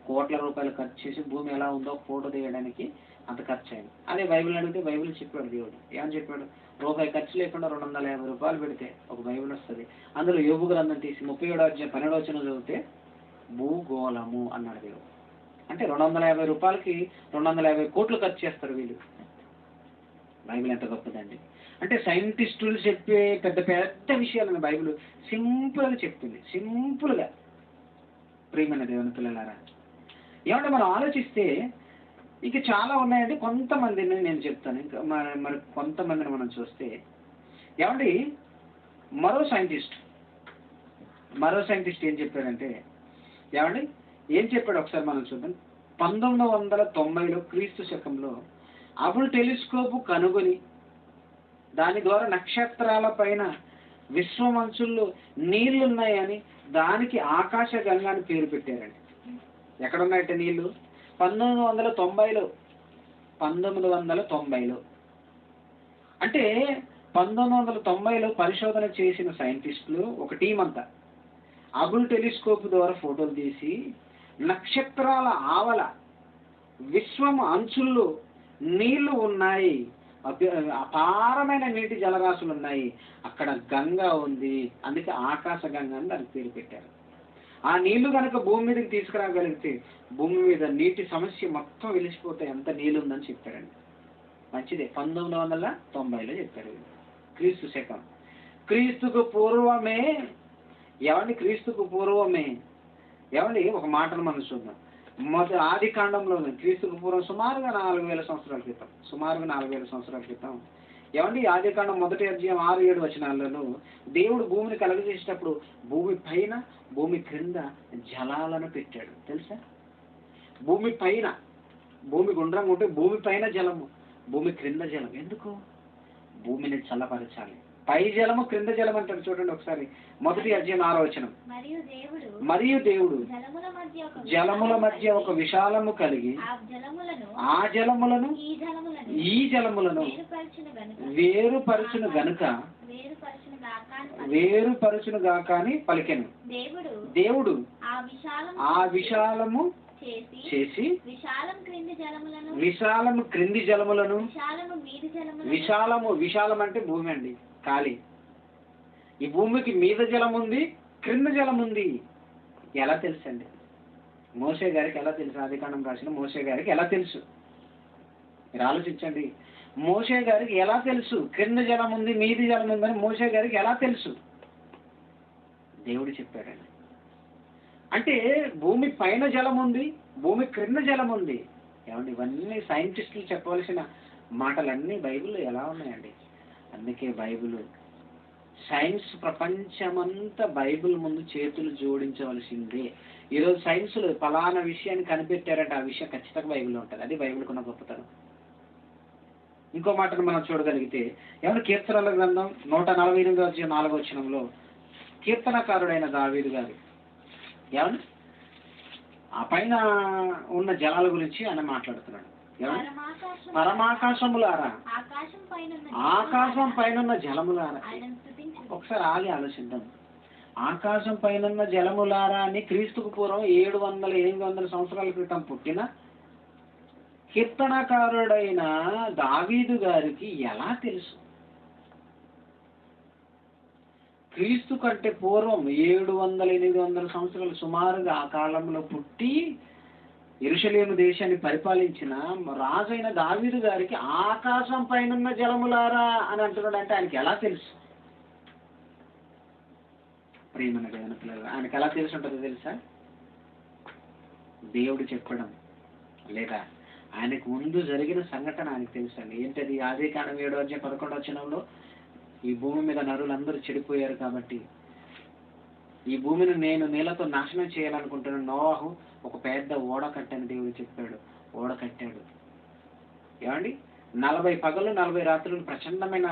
కోట్ల రూపాయలు ఖర్చు చేసి భూమి ఎలా ఉందో ఫోటో తీయడానికి అంత ఖర్చు అయింది. అదే బైబిల్ అడిగితే బైబిల్ చెప్పాడు దేవుడు. ఏమని చెప్పాడు? రూపాయి ఖర్చు లేకుండా 250 రూపాయలు పెడితే ఒక బైబిల్ వస్తుంది. అందులో యోబు గ్రంథం తీసి 37వ అధ్యాయం 12వ వచనం చదివితే భూగోళము అన్నాడు దేవుడు. అంటే 250 రూపాయలకి 250 కోట్లు ఖర్చు చేస్తారు వీళ్ళు. బైబిల్ ఎంత గొప్పదండి. అంటే సైంటిస్టులు చెప్పే పెద్ద పెద్ద విషయాలను బైబిల్ సింపుల్గా చెప్తుంది. సింపుల్గా. ప్రియమైన దేవుని పిల్లలారా, ఏమంటే మనం ఆలోచిస్తే ఇక చాలా ఉన్నాయండి. కొంతమందిని నేను చెప్తాను. ఇంకా మరి కొంతమందిని మనం చూస్తే ఏమండి మరో సైంటిస్ట్ ఏం చెప్పాడంటే, ఏమండి ఏం చెప్పాడు ఒకసారి మనం చూద్దాం. 1990లో క్రీస్తు శకంలో హబుల్ టెలిస్కోప్ కనుగొని దాని ద్వారా నక్షత్రాల పైన విశ్వమంచుల్లో నీళ్లున్నాయని దానికి ఆకాశ గంగా అని పేరు పెట్టారండి. ఎక్కడున్నాయట నీళ్లు? 1990లో. అంటే 1990లో పరిశోధన చేసిన సైంటిస్టులు ఒక టీం అంతా హబుల్ టెలిస్కోప్ ద్వారా ఫోటోలు తీసి నక్షత్రాల ఆవల విశ్వం అంచుల్లో నీళ్లు ఉన్నాయి, అపారమైన నీటి జలరాశులు ఉన్నాయి, అక్కడ గంగా ఉంది, అందుకే ఆకాశ గంగా అని దానికి పేరు పెట్టారు. ఆ నీళ్లు కనుక భూమి మీదకి తీసుకురాగలిగితే భూమి మీద నీటి సమస్య మొత్తం వెలిసిపోతే ఎంత నీళ్ళు ఉందని చెప్పారండి. మంచిదే. 1990లో చెప్పారు. క్రీస్తు శకం. క్రీస్తుకు పూర్వమే ఒక మాటను మనం చూద్దాం. ఆది కాండంలోనే క్రీస్తుకు పూర్వం సుమారుగా 4000 సంవత్సరాల క్రితం ఏమండి ఆది కాండం 1వ అధ్యాయం 6-7 వచనాలలో దేవుడు భూమిని కలుగజేసేటప్పుడు భూమి పైన భూమి క్రింద జలాలను పెట్టాడు. తెలుసా? భూమి పైన, భూమి గుండ్రంగా ఉంటే భూమి పైన జలము, భూమి క్రింద జలం. ఎందుకు? భూమిని చల్లపరచాలి. పై జలము క్రింద జలం అంటారు. చూడండి ఒకసారి 1వ అధ్యాయం 6వ వచనం. మరియు దేవుడు జలముల మధ్య ఒక విశాలము కలిగి ఆ జలములను ఈ జలములను వేరుపరచును గాక అని పలికెను. దేవుడు ఆ విశాలము చేసి విశాలము క్రింది జలములను, విశాలం అంటే భూమి అండి, ఖాళీ. ఈ భూమికి మీద జలం ఉంది, క్రింద జలం ఉంది. ఎలా తెలుసండి? మోషే గారికి ఎలా తెలుసు? ఆదికాండం రాసిన మోషే గారికి ఎలా తెలుసు? మీరు ఆలోచించండి. మోషే గారికి ఎలా తెలుసు క్రింద జలం ఉంది, మీది జలం ఉందని? మోషే గారికి ఎలా తెలుసు? దేవుడు చెప్పాడండి. అంటే భూమి పైన జలం ఉంది, భూమి క్రింద జలం ఉంది. ఏమండి ఇవన్నీ సైంటిస్టులు చెప్పవలసిన మాటలన్నీ బైబిల్లో ఎలా ఉన్నాయండి? అందుకే బైబిల్ సైన్స్ ప్రపంచమంతా బైబిల్ ముందు చేతులు జోడించవలసిందే. ఈరోజు సైన్స్లో ఫలానా విషయాన్ని కనిపెట్టారంటే ఆ విషయం ఖచ్చితంగా బైబిల్లో ఉంటుంది. అది బైబిల్కి ఉన్న గొప్పతనం. ఇంకో మాటను మనం చూడగలిగితే ఏమన్నా కీర్తనల గ్రంథం 148వ అధ్యాయం 4వ వచనంలో కీర్తనకారుడైన దావీదు గారు ఏమన్నా ఆ పైన ఉన్న జలాల గురించి ఆయన మాట్లాడుతున్నాడు. పరమాకాశములారా, ఆకాశం పైన జలములారా. ఒకసారి ఆగి ఆలోచిద్దాం. ఆకాశం పైన జలములారా అని క్రీస్తుకు పూర్వం 700-800 సంవత్సరాల క్రితం పుట్టిన కీర్తనకారుడైన దావీదు గారికి ఎలా తెలుసు? క్రీస్తు కంటే పూర్వం 700-800 సంవత్సరాలు సుమారుగా ఆ కాలంలో పుట్టి యెరూషలేము దేశాన్ని పరిపాలించిన రాజైన దావీదు గారికి ఆకాశం పైన జలములారా అని అంటున్నాడు. అంటే ఆయనకి ఎలా తెలుసు? ప్రియమైన దేవుని పిల్లలు, ఆయనకి ఎలా తెలిసి ఉంటుందో తెలుసా? దేవుడు చెప్పడం, లేదా ఆయనకు ముందు జరిగిన సంఘటన ఆయనకు తెలుసండి. ఏంటది? ఆదికాండం 7వ అధ్యాయం 11వ వచనంలో ఈ భూమి మీద నరులందరూ చెడిపోయారు కాబట్టి ఈ భూమిని నేను నీళ్ళతో నాశనం చేయాలనుకుంటున్నాను. నోవాహు ఒక పెద్ద ఓడ కట్టని దేవుడు చెప్పాడు. ఓడ కట్టాడు. ఏమండి 40 పగలు 40 రాత్రులు ప్రచండమైన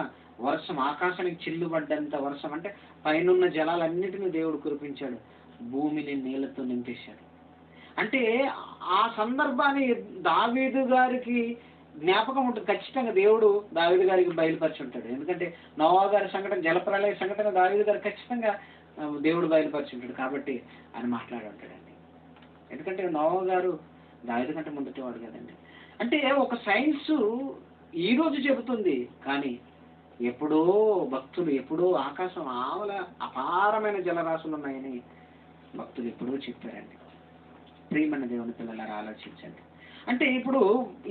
వర్షం, ఆకాశానికి చిల్లుబడ్డంత వర్షం, అంటే పైనున్న జలాలన్నిటిని దేవుడు కురిపించాడు, భూమిని నీళ్లతో నింపేశాడు. అంటే ఆ సందర్భాన్ని దావీదు గారికి జ్ఞాపకం ఉంటుంది. ఖచ్చితంగా దేవుడు దావీదు గారికి బయలుపరిచి ఉంటాడు. ఎందుకంటే నోవా గారి సంఘటన, జలప్రలయ సంఘటన దావీదు గారు ఖచ్చితంగా దేవుడు బయలుపరిచి ఉంటాడు. కాబట్టి ఆయన మాట్లాడి ఉంటాడండి. ఎందుకంటే నోవా గారు దావీదు కంటే ముందుటివాడు కదండి. అంటే ఒక సైన్స్ ఈ రోజు చెబుతుంది, కానీ ఎప్పుడో భక్తులు, ఎప్పుడో ఆకాశం ఆవల అపారమైన జలరాశులు ఉన్నాయని భక్తులు ఎప్పుడో చెప్పారండి. ప్రియమైన దేవుని పిల్లలారా ఆలోచించండి. అంటే ఇప్పుడు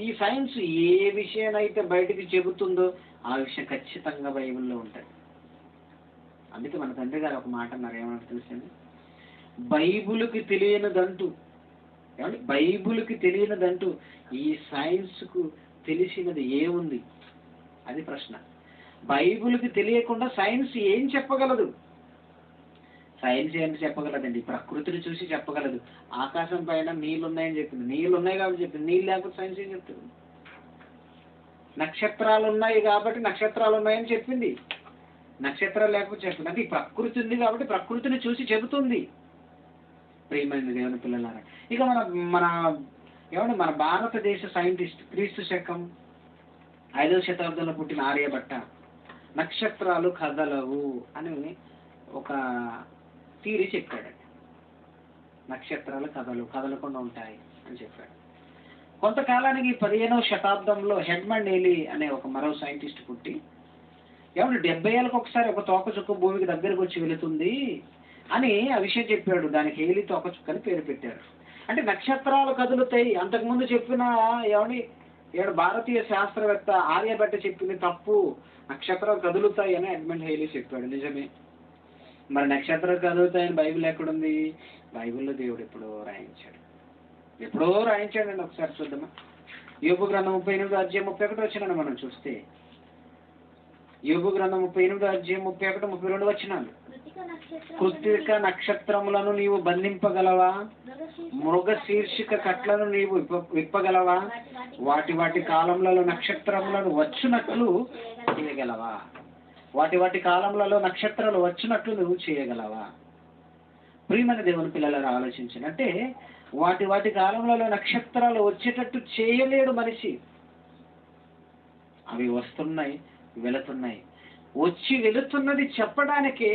ఈ సైన్స్ ఏ విషయానైతే బయటికి చెబుతుందో ఆ విషయం ఖచ్చితంగా బైబిల్లో ఉంటుంది. అందుకే మన తండ్రి గారు ఒక మాట అన్నారు, ఏమన్నా తెలుసండి? బైబిల్కి తెలియనిదంటూ, ఏమంటే బైబిల్కి తెలియనిదంటూ ఈ సైన్స్కు తెలిసినది ఏముంది? అది ప్రశ్న. బైబిల్కి తెలియకుండా సైన్స్ ఏం చెప్పగలదు? సైన్స్ ఏంటి చెప్పగలదండి? ప్రకృతిని చూసి చెప్పగలదు. ఆకాశం పైన నీళ్ళు ఉన్నాయని చెప్పింది, నీళ్ళు ఉన్నాయి కాబట్టి చెప్పింది. నీళ్ళు లేకపోతే సైన్స్ ఏం చెప్తుంది? నక్షత్రాలు ఉన్నాయి కాబట్టి నక్షత్రాలు ఉన్నాయని చెప్పింది, నక్షత్రాలు లేకపోతే చెప్తుంది. అంటే ఈ ప్రకృతి ఉంది కాబట్టి ప్రకృతిని చూసి చెబుతుంది. ప్రియమైన దేవుని పిల్లలారా, ఇక మన మన భారతదేశ సైంటిస్ట్, క్రీస్తు శకం 5వ శతాబ్దంలో పుట్టిన ఆర్యభట్ట నక్షత్రాలు కదలవు అని ఒక థియరీ చెప్పాడండి. నక్షత్రాలు కదలకుండా ఉంటాయి అని చెప్పాడు. కొంతకాలానికి 15వ శతాబ్దంలో హెడ్మండ్ ఏలీ అనే ఒక మరో సైంటిస్ట్ పుట్టి, 70 ఏళ్ళకి ఒకసారి ఒక తోకచుక్క భూమికి దగ్గరకు వచ్చి వెళుతుంది అని ఆ విషయం చెప్పాడు. దానికి ఏలీ తోకచుక్క అని పేరు పెట్టారు. అంటే నక్షత్రాలు కదులుతాయి. అంతకుముందు చెప్పిన భారతీయ శాస్త్రవేత్త ఆర్యభట్ట చెప్పింది తప్పు, నక్షత్రాలు కదులుతాయి అని ఎడ్మండ్ హేలీ చెప్పాడు. నిజమే. మరి నక్షత్రాలు కదులుతాయని బైబిల్ ఎక్కడుంది? బైబిల్లో దేవుడు ఎప్పుడో రాయించాడండి. ఒకసారి చూద్దామా? యోబు గ్రంథం 38వ అధ్యాయం 31 వచనాన్ని మనం చూస్తే, యోబు గ్రంథం 38వ అధ్యాయం 31, 32 వచనాలు. కృత్తిక నక్షత్రములను నీవు బంధింపగలవా? మృగ శీర్షిక కట్లను నీవు విప్పగలవా? వాటి కాలములలో నక్షత్రములను వచ్చినట్లు చేయగలవా? వాటి కాలములలో నక్షత్రాలు వచ్చినట్లు నువ్వు చేయగలవా? ప్రియమైన దేవుని పిల్లలను ఆలోచించండి. అంటే వాటి కాలంలో నక్షత్రాలు వచ్చేటట్టు చేయలేడు మనిషి. అవి వస్తున్నాయి, వెళుతున్నాయి. వచ్చి వెళుతున్నది చెప్పడానికే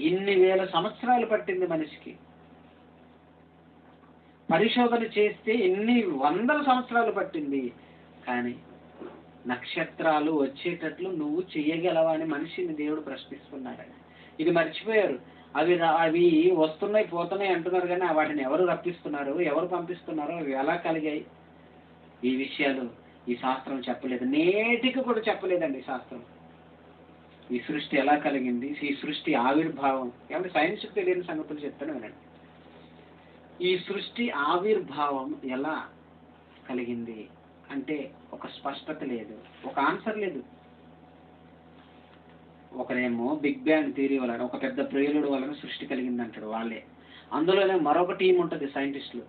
ఇన్ని వేల సంవత్సరాలు పట్టింది మనిషికి. పరిశోధన చేస్తే ఎన్ని వందల సంవత్సరాలు పట్టింది. కానీ నక్షత్రాలు వచ్చేటట్లు నువ్వు చెయ్యగలవా అని మనిషిని దేవుడు ప్రశ్నిస్తున్నాడు. ఇది మర్చిపోయారు. అవి వస్తున్నాయి పోతున్నాయి అంటున్నారు, కానీ వాటిని ఎవరు రప్పిస్తున్నారు, ఎవరు పంపిస్తున్నారో, అవి ఎలా కలిగాయి, ఈ విషయాలు ఈ శాస్త్రం చెప్పలేదు. నేటికి కూడా చెప్పలేదండి శాస్త్రం. ఈ సృష్టి ఎలా కలిగింది, ఈ సృష్టి ఆవిర్భావం, ఏమంటే సైన్స్కి తెలియని సంగతులు చెప్తాను వినండి. ఈ సృష్టి ఆవిర్భావం ఎలా కలిగింది అంటే ఒక స్పష్టత లేదు, ఒక ఆన్సర్ లేదు. ఒకరేమో బిగ్ బ్యాంగ్ థియరీ వలన, ఒక పెద్ద ప్రేలుడు వలన సృష్టి కలిగింది అంటాడు వాళ్ళే. అందులోనే మరొక టీం ఉంటుంది సైంటిస్టులు,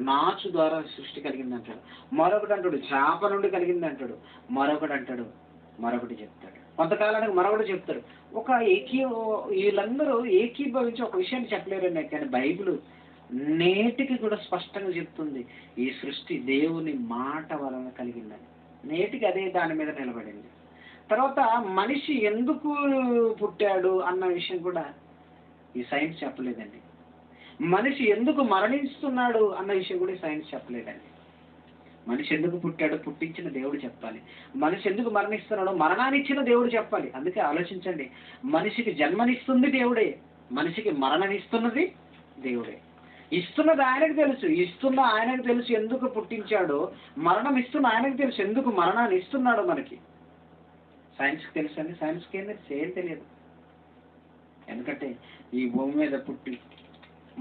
నాచు ద్వారా సృష్టి కలిగింది అంటాడు. మరొకటి అంటాడు చేప నుండి కలిగింది అంటాడు. మరొకటి అంటాడు, మరొకటి చెప్తాడు. కొంతకాలానికి మరొకటి చెప్తాడు. వీళ్ళందరూ ఏకీభవించి ఒక విషయాన్ని చెప్పలేరండి. కానీ బైబిల్ నేటికి కూడా స్పష్టంగా చెప్తుంది ఈ సృష్టి దేవుని మాట వలన కలిగిందని. నేటికి అదే దాని మీద నిలబడింది. తర్వాత మనిషి ఎందుకు పుట్టాడు అన్న విషయం కూడా ఈ సైన్స్ చెప్పలేదండి. మనిషి ఎందుకు మరణిస్తున్నాడు అన్న విషయం కూడా ఈ సైన్స్ చెప్పలేదండి. మనిషి ఎందుకు పుట్టాడో పుట్టించిన దేవుడు చెప్పాలి. మనిషి ఎందుకు మరణిస్తున్నాడో మరణాన్ని ఇచ్చిన దేవుడు చెప్పాలి. అందుకే ఆలోచించండి, మనిషికి జన్మనిస్తుంది దేవుడే, మనిషికి మరణమిస్తున్నది దేవుడే. ఇస్తున్నది ఆయనకు తెలుసు, ఆయనకు తెలుసు ఎందుకు పుట్టించాడో. మరణం ఇస్తున్న ఆయనకు తెలుసు ఎందుకు మరణాన్ని ఇస్తున్నాడో. మనకి సైన్స్కి తెలుసు అండి. సైన్స్కి ఏం తెలియదు. ఎందుకంటే ఈ భూమి మీద పుట్టి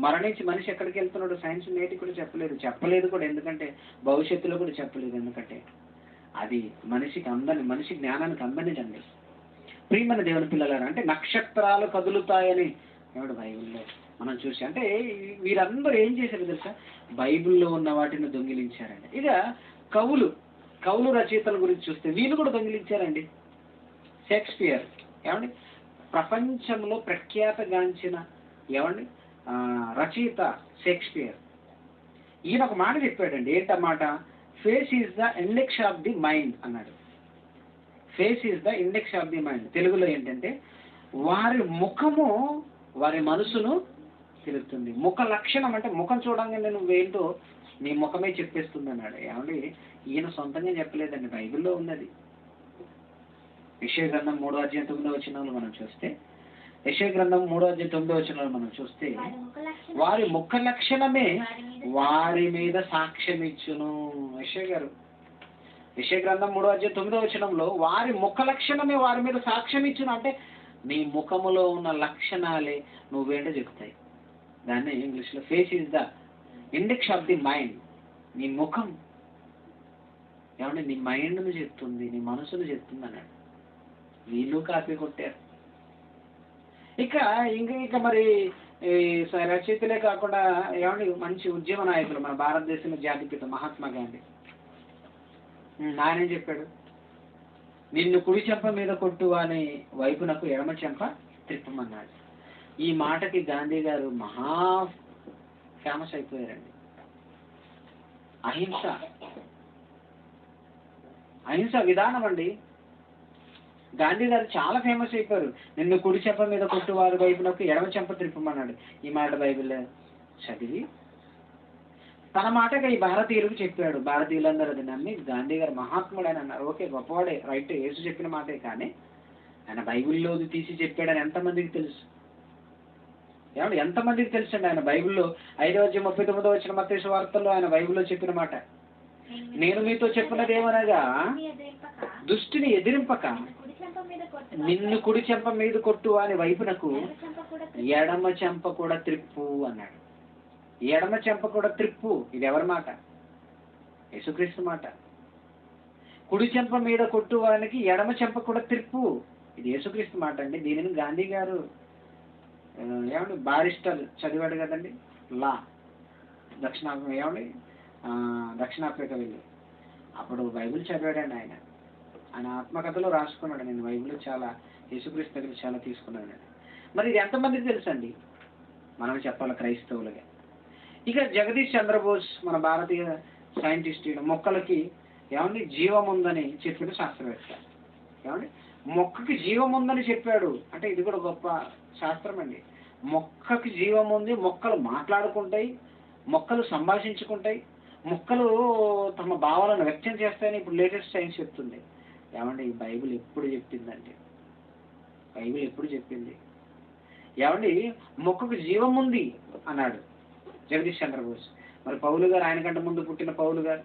మరణించి మనిషి ఎక్కడికి వెళ్తున్నాడో సైన్స్ నేటికి కూడా చెప్పలేదు కూడా. ఎందుకంటే భవిష్యత్తులో కూడా చెప్పలేదు. ఎందుకంటే అది మనిషి జ్ఞానానికి అందనిదండి. ప్రియమైన దేవుని పిల్లలారా, అంటే నక్షత్రాలు కదులుతాయని బైబిల్లో మనం చూసి, అంటే వీరందరూ ఏం చేశారు తెలుసా? బైబిల్లో ఉన్న వాటిని దొంగిలించారండి. ఇక కవులు కవులు రచయితల గురించి చూస్తే వీళ్ళు కూడా దొంగిలించారండి. షేక్స్పియర్ ఏమండి ప్రపంచంలో ప్రఖ్యాతగాంచిన ఏమండి రచయిత షేక్స్పియర్. ఈయన ఒక మాట చెప్పాడండి. ఏంటన్నమాట? Face is the index of the mind అన్నాడు. Face is the index of the mind. తెలుగులో ఏంటంటే వారి ముఖము వారి మనసును తెలుస్తుంది. ముఖ లక్షణం అంటే ముఖం చూడంగానే నువ్వేంటో నీ ముఖమే చెప్పేస్తుంది అన్నాడు. ఏమండి ఈయన సొంతంగా చెప్పలేదండి, బైబిల్లో ఉన్నది. యెషయా గ్రంథం 3:9 మనం చూస్తే, యెషయా గ్రంథం 3:9 మనం చూస్తే వారి ముఖ లక్షణమే వారి మీద సాక్ష్యం ఇచ్చును. యెషయా గ్రంథం 3:9 వారి ముఖ లక్షణమే వారి మీద సాక్ష్యం ఇచ్చును అంటే నీ ముఖములో ఉన్న లక్షణాలే నువ్వేంటో చెప్తాయి. దాన్ని ఇంగ్లీష్లో face is the index of the mind. నీ ముఖం ఏమంటే నీ మైండ్ను చెప్తుంది, నీ మనసును చెప్తుంది అన్నాడు. వీళ్ళు కాపీ కొట్టారు. ఇంకా మరి రచయితలే కాకుండా ఏమండి మంచి ఉద్యమ నాయకులు మన భారతదేశంలో జాతిపిత మహాత్మా గాంధీ. ఆయన ఏం చెప్పాడు? నిన్ను కుడి చెంప మీద కొట్టు అని వైపునకు ఎడమ చెంప త్రిప్పమన్నాడు. ఈ మాటకి గాంధీ గారు మహా ఫేమస్ అయిపోయారండి. అహింస విధానం అండి. గాంధీ గారు చాలా ఫేమస్ అయిపోయారు. నిన్ను కుడి చెంప మీద కొట్టు వారి వైపునకు ఎడమ చెంప త్రిప్పమన్నాడు. ఈ మాట బైబిల్లో చదివి తన మాటగా ఈ భారతీయులకు చెప్పాడు. భారతీయులందరూ అది నమ్మి గాంధీ గారు మహాత్ముడు అని అన్నారు. ఓకే, గొప్పవాడే, రైట్, యేసు చెప్పిన మాటే. కానీ ఆయన బైబిల్లో తీసి చెప్పాడని ఎంతమందికి తెలుసు? ఏమంటే ఎంతమందికి తెలుసు అండి? ఆయన బైబిల్లో 5:39 మత్తయి సువార్తలో ఆయన బైబిల్లో చెప్పిన మాట, నేను మీతో చెప్పినది ఏమనగా దుష్టిని ఎదిరింపక నిన్ను కుడి చెంప మీద కొట్టు అని వైపునకు ఎడమ చెంప కూడా త్రిప్పు అన్నాడు. ఎడమ చెంప కూడా త్రిప్పు. ఇది ఎవరి మాట? యేసుక్రీస్తు మాట. కుడి చెంప మీద కొట్టు వానికి ఎడమ చెంప కూడా త్రిప్పు. ఇది యేసుక్రీస్తు మాట అండి. దీనిని గాంధీ గారు ఏమండి బారిస్టర్ చదివాడు కదండి, లా, దక్షిణాఫ్రికా వెళ్ళి అప్పుడు బైబిల్ చదివాడండి. ఆయన ఆత్మకథలో రాసుకున్నాడు, నేను బైబిల్ చాలా యేసుక్రీస్తు దగ్గర చాలా తీసుకున్నాను. మరి ఇది ఎంతమందికి తెలుసండి? మనం చెప్పాలి క్రైస్తవులుగా. ఇక జగదీష్ చంద్రబోస్ మన భారతీయ సైంటిస్ట్, మొక్కలకి ఏమండి జీవం ఉందని చెప్పిన శాస్త్రవేత్త. ఏమండి మొక్కకి జీవం ఉందని చెప్పాడు అంటే ఇది కూడా గొప్ప శాస్త్రం అండి. మొక్కకి జీవం ఉంది, మొక్కలు మాట్లాడుకుంటాయి, మొక్కలు సంభాషించుకుంటాయి, మొక్కలు తమ భావాలను వ్యక్తం చేస్తాయని ఇప్పుడు లేటెస్ట్ సైన్స్ చెప్తుంది. ఏమండి ఈ బైబిల్ ఎప్పుడు చెప్పిందండి? బైబిల్ ఎప్పుడు చెప్పింది? ఏమండి మొక్కకు జీవం ఉంది అన్నాడు జగదీష్ చంద్రబోస్. మరి పౌలు గారు, ఆయనకంటే ముందు పుట్టిన పౌలు గారు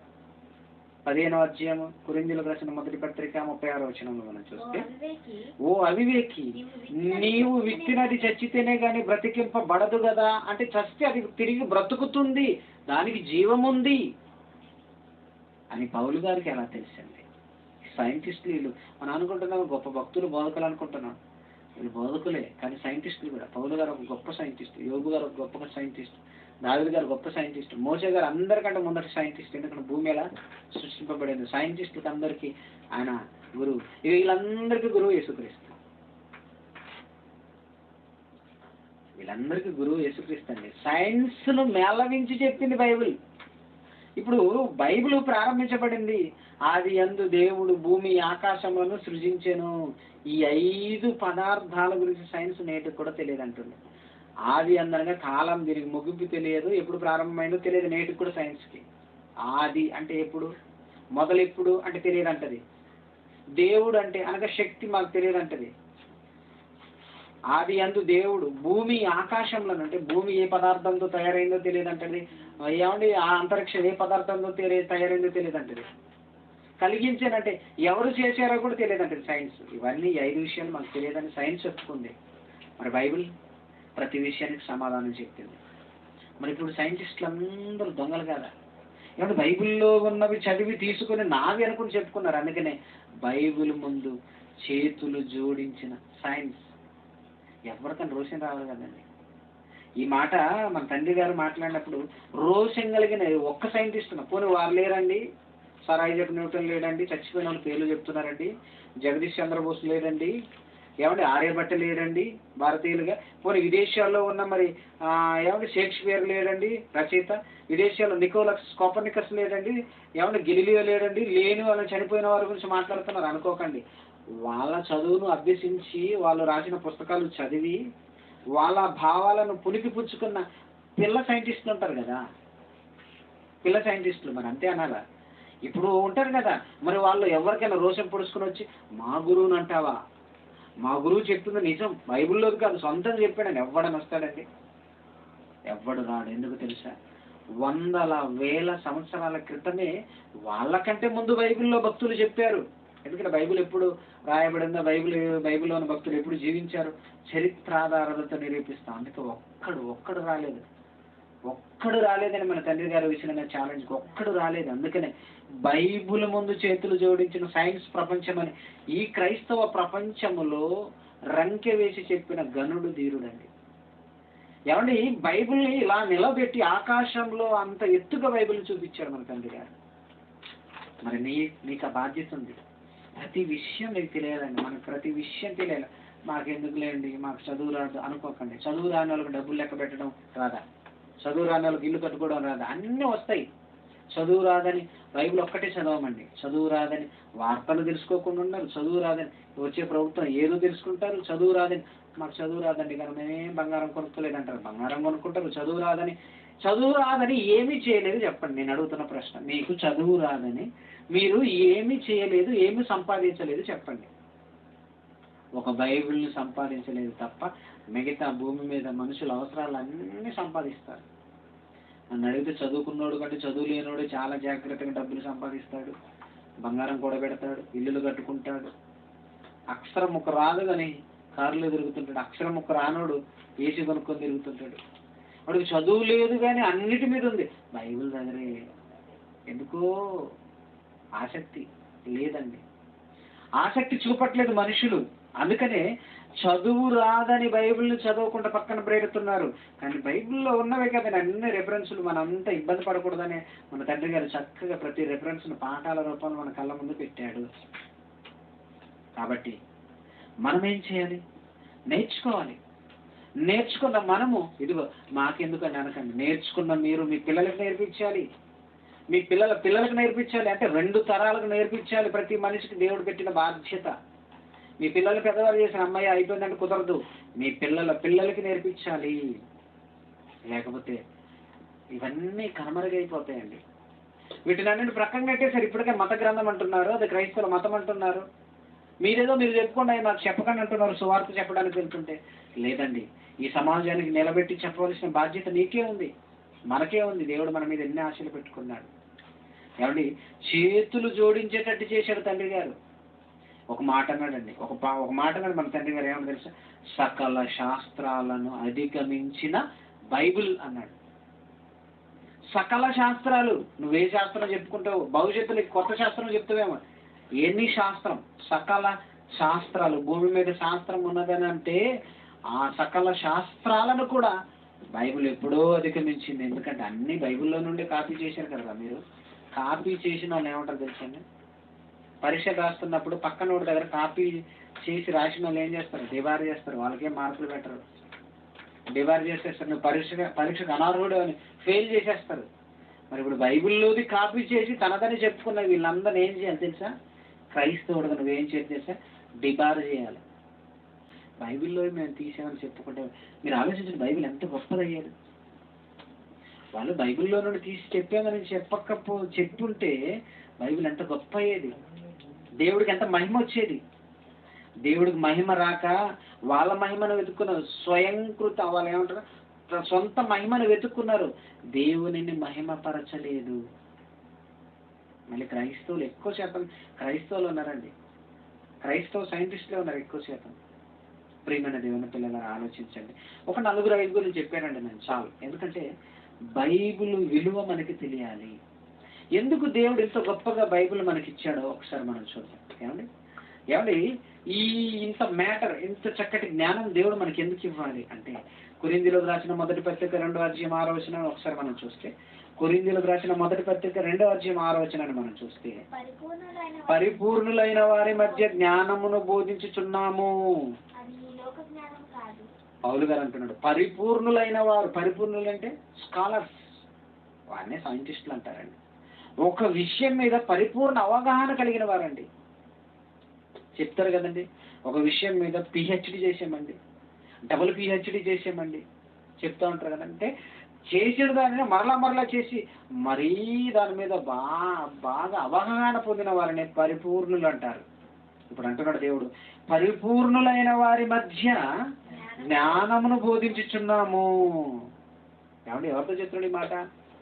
15వ అధ్యాయం కొరింథీయులకు రాసిన మొదటి పత్రిక 36 మనం చూస్తే, ఓ అవివేకి, నీవు విత్తినది చచ్చితేనే గాని బ్రతికింపబడదు కదా. అంటే చస్తే అది తిరిగి బ్రతుకుతుంది, దానికి జీవం ఉంది అని పౌలు గారికి ఎలా తెలుసండి? సైంటిస్టులు వీళ్ళు. మనం అనుకుంటున్నాం గొప్ప భక్తులు, బోధకులు అనుకుంటున్నాం. వీళ్ళు బోధకులే కానీ సైంటిస్టులు కూడా. పౌలు గారు ఒక గొప్ప సైంటిస్ట్, యోబు గారు ఒక గొప్ప సైంటిస్ట్, దావీదు గారు గొప్ప సైంటిస్ట్, మోసే గారు అందరికంటే ముందటి సైంటిస్ట్. ఎందుకంటే భూమి ఎలా సృష్టింపబడింది, సైంటిస్టులకు అందరికీ ఆయన గురువు. వీళ్ళందరికీ గురువు యేసుక్రీస్తు. వీళ్ళందరికీ గురువు యేసుక్రీస్తు అండి. సైన్స్ను మేళవించి చెప్పింది బైబిల్. ఇప్పుడు బైబిల్ ప్రారంభించబడింది, ఆది యందు దేవుడు భూమి ఆకాశములను సృజించెను. ఈ 5 పదార్థాల గురించి సైన్స్ నేటికి కూడా తెలియదు అంటుంది. ఆది అందనగా కాలం దీనికి ముగింపు తెలియదు, ఎప్పుడు ప్రారంభమైందో తెలియదు నేటికి కూడా సైన్స్కి. ఆది అంటే ఎప్పుడు, మొదలు ఎప్పుడు అంటే తెలియదు అంటది. దేవుడు అంటే అనగా శక్తి మాకు తెలియదు అంటది. ఆది యందు దేవుడు భూమి ఆకాశంలో అంటే భూమి ఏ పదార్థంతో తయారైందో తెలియదు అంటది. ఏమండి ఆ అంతరిక్షం ఏ పదార్థంతో తయారైందో తెలియదు అంటది. కలిగించానంటే ఎవరు చేశారో కూడా తెలియదు అంటది సైన్స్. ఇవన్నీ 5 విషయాలు మాకు తెలియదని సైన్స్ చెప్పుకుంది. మరి బైబిల్ ప్రతి విషయానికి సమాధానం చెప్పింది. మరి ఇప్పుడు సైంటిస్టులు అందరూ దొంగలు కదా? ఏమంటే బైబిల్లో ఉన్నవి చదివి తీసుకుని నావి అనుకుని చెప్పుకున్నారు. అందుకనే బైబిల్ ముందు చేతులు జోడించిన సైన్స్ ఎవరికైనా రోషన్ రావాలి కదండి. ఈ మాట మన తండ్రి గారు మాట్లాడినప్పుడు రోషన్ కలిగిన ఒక్క సైంటిస్ట్ పోనీ వారు లేరండి, సర్ ఐజాక్ న్యూటన్ లేడండి, చచ్చిపోయిన వాళ్ళ పేర్లు చెప్తున్నారండి. జగదీష్ చంద్రబోస్ లేడండి, ఏమండి ఆర్యభట్ట లేడండి భారతీయులుగా. పోనీ విదేశాల్లో ఉన్న మరి ఏమంటే షేక్స్పియర్ లేడండి రచయిత, విదేశాల్లో నికోలస్ కోపర్నికస్ లేడండి, ఏమంటే గెలీలియో లేడండి. లేని వాళ్ళని చనిపోయిన వారి గురించి మాట్లాడుతున్నారు అనుకోకండి. వాళ్ళ చదువును అభ్యసించి వాళ్ళు రాసిన పుస్తకాలు చదివి వాళ్ళ భావాలను పులికి పుచ్చుకున్న పిల్ల సైంటిస్టులు ఉంటారు కదా, పిల్ల సైంటిస్టులు, మరి అంతే అనాలా? ఇప్పుడు ఉంటారు కదా, మరి వాళ్ళు ఎవరికైనా రోషం పొడుచుకుని వచ్చి మా గురువుని అంటావా, మా గురువు చెప్తుంది నిజం, బైబిల్లోకి కాదు సొంతం చెప్పాడని ఎవడని వస్తాడండి? ఎవ్వడు రాడు. ఎందుకు తెలుసా? వందల వేల సంవత్సరాల క్రితమే వాళ్ళకంటే ముందు బైబిల్లో భక్తులు చెప్పారు. ఎందుకంటే బైబిల్ ఎప్పుడు రాయబడిందో, బైబిల్లోని భక్తులు ఎప్పుడు జీవించారు, చరిత్రాధారాలతో నిరూపిస్తాం. అందుకే ఒక్కడు రాలేదు, ఒక్కడు రాలేదని మన తండ్రి గారు విషయంలో ఛాలెంజ్కి ఒక్కడు రాలేదు. అందుకనే బైబిల్ ముందు చేతులు జోడించిన సైన్స్ ప్రపంచం అని ఈ క్రైస్తవ ప్రపంచములో రంకె వేసి చెప్పిన గనుడు ధీరుడండి. ఏమండి బైబిల్ని ఇలా నిలబెట్టి ఆకాశంలో అంత ఎత్తుగా బైబిల్ చూపించాడు మన తండ్రి గారు. మరి నీకు ఆ బాధ్యత ఉంది. ప్రతి విషయం నీకు తెలియాలండి, మనకు ప్రతి విషయం తెలియాలి. మాకెందుకు లేండి, మాకు చదువు రాదు అనుకోకండి. చదువు రాని వాళ్ళకి డబ్బులు లెక్క పెట్టడం రాదా, చదువు రాని వాళ్ళకి ఇల్లు కట్టుకోవడం రాదా, అన్నీ వస్తాయి. చదువు రాదని బైబిల్ ఒక్కటే చదవమండి, చదువు రాదని వార్తలు తెలుసుకోకుండా ఉన్నారు, చదువు రాదని వచ్చే ప్రభుత్వం ఏదో తెలుసుకుంటారు, చదువు రాదని మాకు చదువు రాదండి కానీ మేమేం బంగారం కొనుక్కోలేదంటారు, బంగారం కొనుక్కుంటారు. చదువు రాదని ఏమీ చేయలేదు చెప్పండి. నేను అడుగుతున్న ప్రశ్న, మీకు చదువు రాదని మీరు ఏమీ చేయలేదు, ఏమీ సంపాదించలేదు చెప్పండి. ఒక బైబిల్ని సంపాదించలేదు తప్ప మిగతా భూమి మీద మనుషుల అవసరాలన్నీ సంపాదిస్తారు. నన్ను అడిగితే చదువుకున్నోడు కంటే చదువు లేనోడు చాలా జాగ్రత్తగా డబ్బులు సంపాదిస్తాడు, బంగారం కూడా పెడతాడు, ఇల్లులు కట్టుకుంటాడు. అక్షరం ముక్క రాదు కానీ కారులో తిరుగుతుంటాడు, అక్షరం ముక్క రానోడు ఏసీ కొనుక్కొని తిరుగుతుంటాడు. వాడికి చదువు లేదు కానీ అన్నిటి మీద ఉంది, బైబిల్ దగ్గరే ఎందుకో ఆసక్తి లేదండి. ఆసక్తి చూపట్లేదు మనుషులు. అందుకనే చదువు రాదని బైబిల్ని చదవకుండా పక్కన ప్రేరుతున్నారు. కానీ బైబిల్లో ఉన్నవే కదండి అన్ని రెఫరెన్సులు. మనంతా ఇబ్బంది పడకూడదనే మన తండ్రి గారు చక్కగా ప్రతి రెఫరెన్స్ను పాఠాల రూపంలో మన కళ్ళ ముందు పెట్టాడు. కాబట్టి మనం ఏం చేయాలి? నేర్చుకోవాలి. నేర్చుకున్న మనము ఇదిగో మాకెందుకని అనకండి, నేర్చుకున్న మీరు మీ పిల్లలకు నేర్పించాలి, మీ పిల్లలకు నేర్పించాలి. అంటే 2 తరాలకు నేర్పించాలి. ప్రతి మనిషికి దేవుడు పెట్టిన బాధ్యత. మీ పిల్లలు పెద్దవారు చేసిన అమ్మాయి అయిపోయిందంటే కుదరదు, మీ పిల్లలకి నేర్పించాలి. లేకపోతే ఇవన్నీ కనుమరుగైపోతాయండి. వీటిని అన్నింటి ప్రక్కన పెట్టేసారు. ఇప్పటికే మత గ్రంథం అంటున్నారు, అది క్రైస్తవుల మతం అంటున్నారు. మీరు చెప్పుకోండి, అవి మాకు చెప్పకండి అంటున్నారు సువార్త చెప్పడానికి వెళ్తుంటే. లేదండి, ఈ సమాజానికి నిలబెట్టి చెప్పవలసిన బాధ్యత నీకే ఉంది, మనకే ఉంది. దేవుడు మన మీద ఎన్ని ఆశలు పెట్టుకున్నాడు. ఏమండి చేతులు జోడించేటట్టు చేశాడు తండ్రి గారు. ఒక మాట అన్నాడండి, ఒక మాట అన్నాడు మన తండ్రి గారు. ఏమన్నా తెలుసా? సకల శాస్త్రాలను అధిగమించిన బైబిల్ అన్నాడు. సకల శాస్త్రాలు. నువ్వే శాస్త్రం చెప్పుకుంటావు, భవిష్యత్తులో కొత్త శాస్త్రం చెప్తావేమో. ఎన్ని శాస్త్రం? సకల శాస్త్రాలు. భూమి మీద శాస్త్రం ఉన్నదని అంటే ఆ సకల శాస్త్రాలను కూడా బైబిల్ ఎప్పుడో అధిగమించింది. ఎందుకంటే అన్ని బైబిల్లో నుండి కాపీ చేశారు కదా. మీరు కాపీ చేసిన వాళ్ళు ఏమంటారు తెలుసండి? పరీక్ష రాస్తున్నప్పుడు పక్కన ఒకటి దగ్గర కాపీ చేసి రాసిన వాళ్ళు ఏం చేస్తారు? డిబార్ చేస్తారు. వాళ్ళకేం మార్కులు పెట్టరు, డిబార్ చేసేస్తారు. నువ్వు పరీక్షకు అనర్హుడు అని ఫెయిల్ చేసేస్తారు. మరి ఇప్పుడు బైబిల్లోది కాపీ చేసి తనదని చెప్పుకున్న వీళ్ళందరూ ఏం చేయాలి తెలుసా? క్రైస్తవుడుగా నువ్వేం చేయాలి తెలుసా? డిబార్ చేయాలి. బైబిల్లో మేము తీసామని చెప్పుకుంటే మీరు ఆలోచించిన బైబిల్ ఎంత గొప్పదయ్యేది. వాళ్ళు బైబిల్లో నుండి తీసి చెప్పామని చెప్పుంటే బైబిల్ ఎంత గొప్ప అయ్యేది, దేవుడికి ఎంత మహిమ వచ్చేది. దేవుడికి మహిమ రాక వాళ్ళ మహిమను వెతుక్కున్నారు. స్వయంకృత వాళ్ళు ఏమంటారు? సొంత మహిమను వెతుక్కున్నారు, దేవునిని మహిమపరచలేదు. మళ్ళీ క్రైస్తవులు ఎక్కువ శాతం క్రైస్తవులు ఉన్నారండి, క్రైస్తవ సైంటిస్టులే ఉన్నారు ఎక్కువ శాతం. ప్రియమైన దేవుని పిల్లలను ఆలోచించండి. ఒక 4-5 చెప్పానండి నేను చాలు. ఎందుకంటే బైబిల్ విలువ మనకి తెలియాలి. ఎందుకు దేవుడు ఇంత గొప్పగా బైబిల్ మనకి ఇచ్చాడో ఒకసారి మనం చూద్దాం. ఏమండి ఇంత మ్యాటర్, ఇంత చక్కటి జ్ఞానం దేవుడు మనకి ఎందుకు ఇవ్వాలి అంటే, కొరింథీయులకు రాసిన 1 పత్రిక 2వ అధ్యాయం 6వ వచనం ఒకసారి మనం చూస్తే, కొరింథీయులకు రాసిన మొదటి పత్రిక 2వ అధ్యాయం 6వ వచనాన్ని మనం చూస్తే, పరిపూర్ణులైన వారి మధ్య జ్ఞానమును బోధించుచున్నాము. పౌలు గారు అంటున్నాడు పరిపూర్ణులైన వారు. పరిపూర్ణులు అంటే స్కాలర్స్, వారినే సైంటిస్టులు అంటారండి. ఒక విషయం మీద పరిపూర్ణ అవగాహన కలిగిన వారండి. చెప్తారు కదండి, ఒక విషయం మీద పిహెచ్డి చేసామండి, డబుల్ పిహెచ్డి చేసామండి చెప్తా ఉంటారు కదంటే, చేసిన దానిని మరలా చేసి మరీ దాని మీద బాగా అవగాహన పొందిన వారిని పరిపూర్ణులు అంటారు. ఇప్పుడు అంటున్నాడు దేవుడు, పరిపూర్ణులైన వారి మధ్య జ్ఞానమును బోధించుచున్నాము. ఏమంటే ఎవరితో చెప్తున్నాడు ఈ మాట?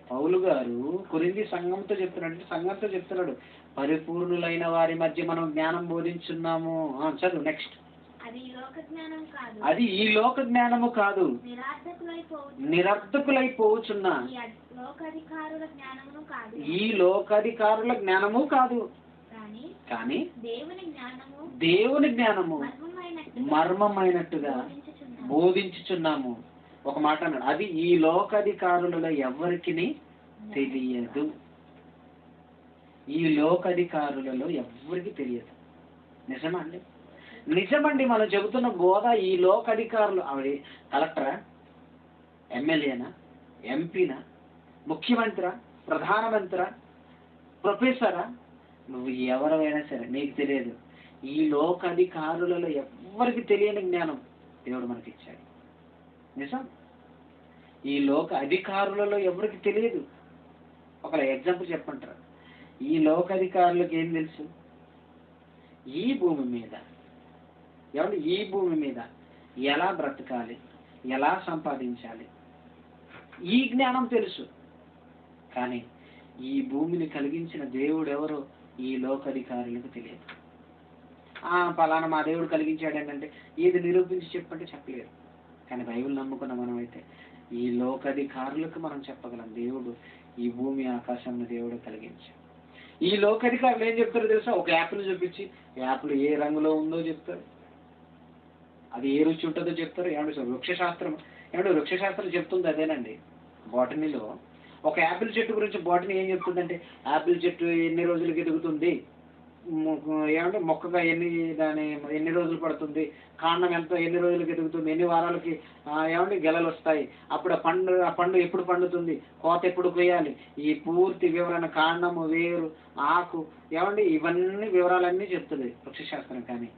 పౌలు గారు కొరింథీ సంఘంతో చెప్తున్నాడు. సంఘంతో చెప్తున్నాడు పరిపూర్ణులైన వారి మధ్య మనం జ్ఞానం బోధించున్నాము. చదువు నెక్స్ట్. అది ఈ లోక జ్ఞానము కాదు, నిరర్థకులైపోవచ్చున్న ఈ లోకాధికారుల జ్ఞానము కాదు, కానీ దేవుని జ్ఞానము మర్మమైనట్టుగా బోధించుచున్నాము. ఒక మాట అన్నాడు, అది ఈ లోకాధికారులలో ఎవరికి తెలియదు. ఈ లోకాధికారులలో ఎవరికి తెలియదు. నిజమా అండి? నిజమండి. మనం చెబుతున్న బోధ ఈ లోకాధికారులు, ఆవిడ కలెక్టరా, ఎమ్మెల్యేనా, ఎంపీనా, ముఖ్యమంత్రి, ప్రధానమంత్రి, ప్రొఫెసరా, నువ్వు ఎవరైనా సరే నీకు తెలియదు. ఈ లోకాధికారులలో ఎవరికి తెలియని జ్ఞానం దేవుడు మనకి ఇచ్చాడు. నిజం. ఈ లోక అధికారులలో ఎవరికి తెలియదు. ఒక ఎగ్జాంపుల్ చెప్పంటారు, ఈ లోకాధికారులకు ఏం తెలుసు? ఈ భూమి మీద ఏమంటే ఈ భూమి మీద ఎలా బ్రతకాలి, ఎలా సంపాదించాలి, ఈ జ్ఞానం తెలుసు. కానీ ఈ భూమిని కలిగించిన దేవుడు ఎవరో ఈ లోకాధికారులకు తెలియదు. పలానా మా దేవుడు కలిగించాడు ఏంటంటే ఏది నిరూపించి చెప్పంటే చెప్పలేరు. కానీ బైబిల్ నమ్ముకున్న మనం అయితే ఈ లోకాధికారులకు మనం చెప్పగలం, దేవుడు ఈ భూమి ఆకాశాన్ని దేవుడు కలిగించాడు. ఈ లోకాధికారులు ఏం చెప్తారో తెలుసా? ఒక యాపిల్ చూపించి యాపిల్ ఏ రంగులో ఉందో చెప్తారు, అది ఏ రుచి ఉంటుందో చెప్తారు. ఏమంటే వృక్షశాస్త్రం, ఏమంటే వృక్షశాస్త్రం చెప్తుంది అదేనండి. బాటనీలో ఒక యాపిల్ చెట్టు గురించి బాటనీ ఏం చెప్తుందంటే, యాపిల్ చెట్టు ఎన్ని రోజులకి ఎదుగుతుంది, ఏమంటే మొక్కగా ఎన్ని రోజులు పడుతుంది, కాండం ఎన్ని రోజులకి ఎదుగుతుంది, ఎన్ని వారాలకి ఏమంటే గెలలు వస్తాయి, అప్పుడు ఆ పండు ఎప్పుడు పండుతుంది, కోత ఎప్పుడు కొయ్యాలి, ఈ పూర్తి వివరణ, కాండము, వేరు, ఆకు, ఏమంటే ఇవన్నీ వివరాలన్నీ చెప్తుంది వృక్షశాస్త్రం. కానీ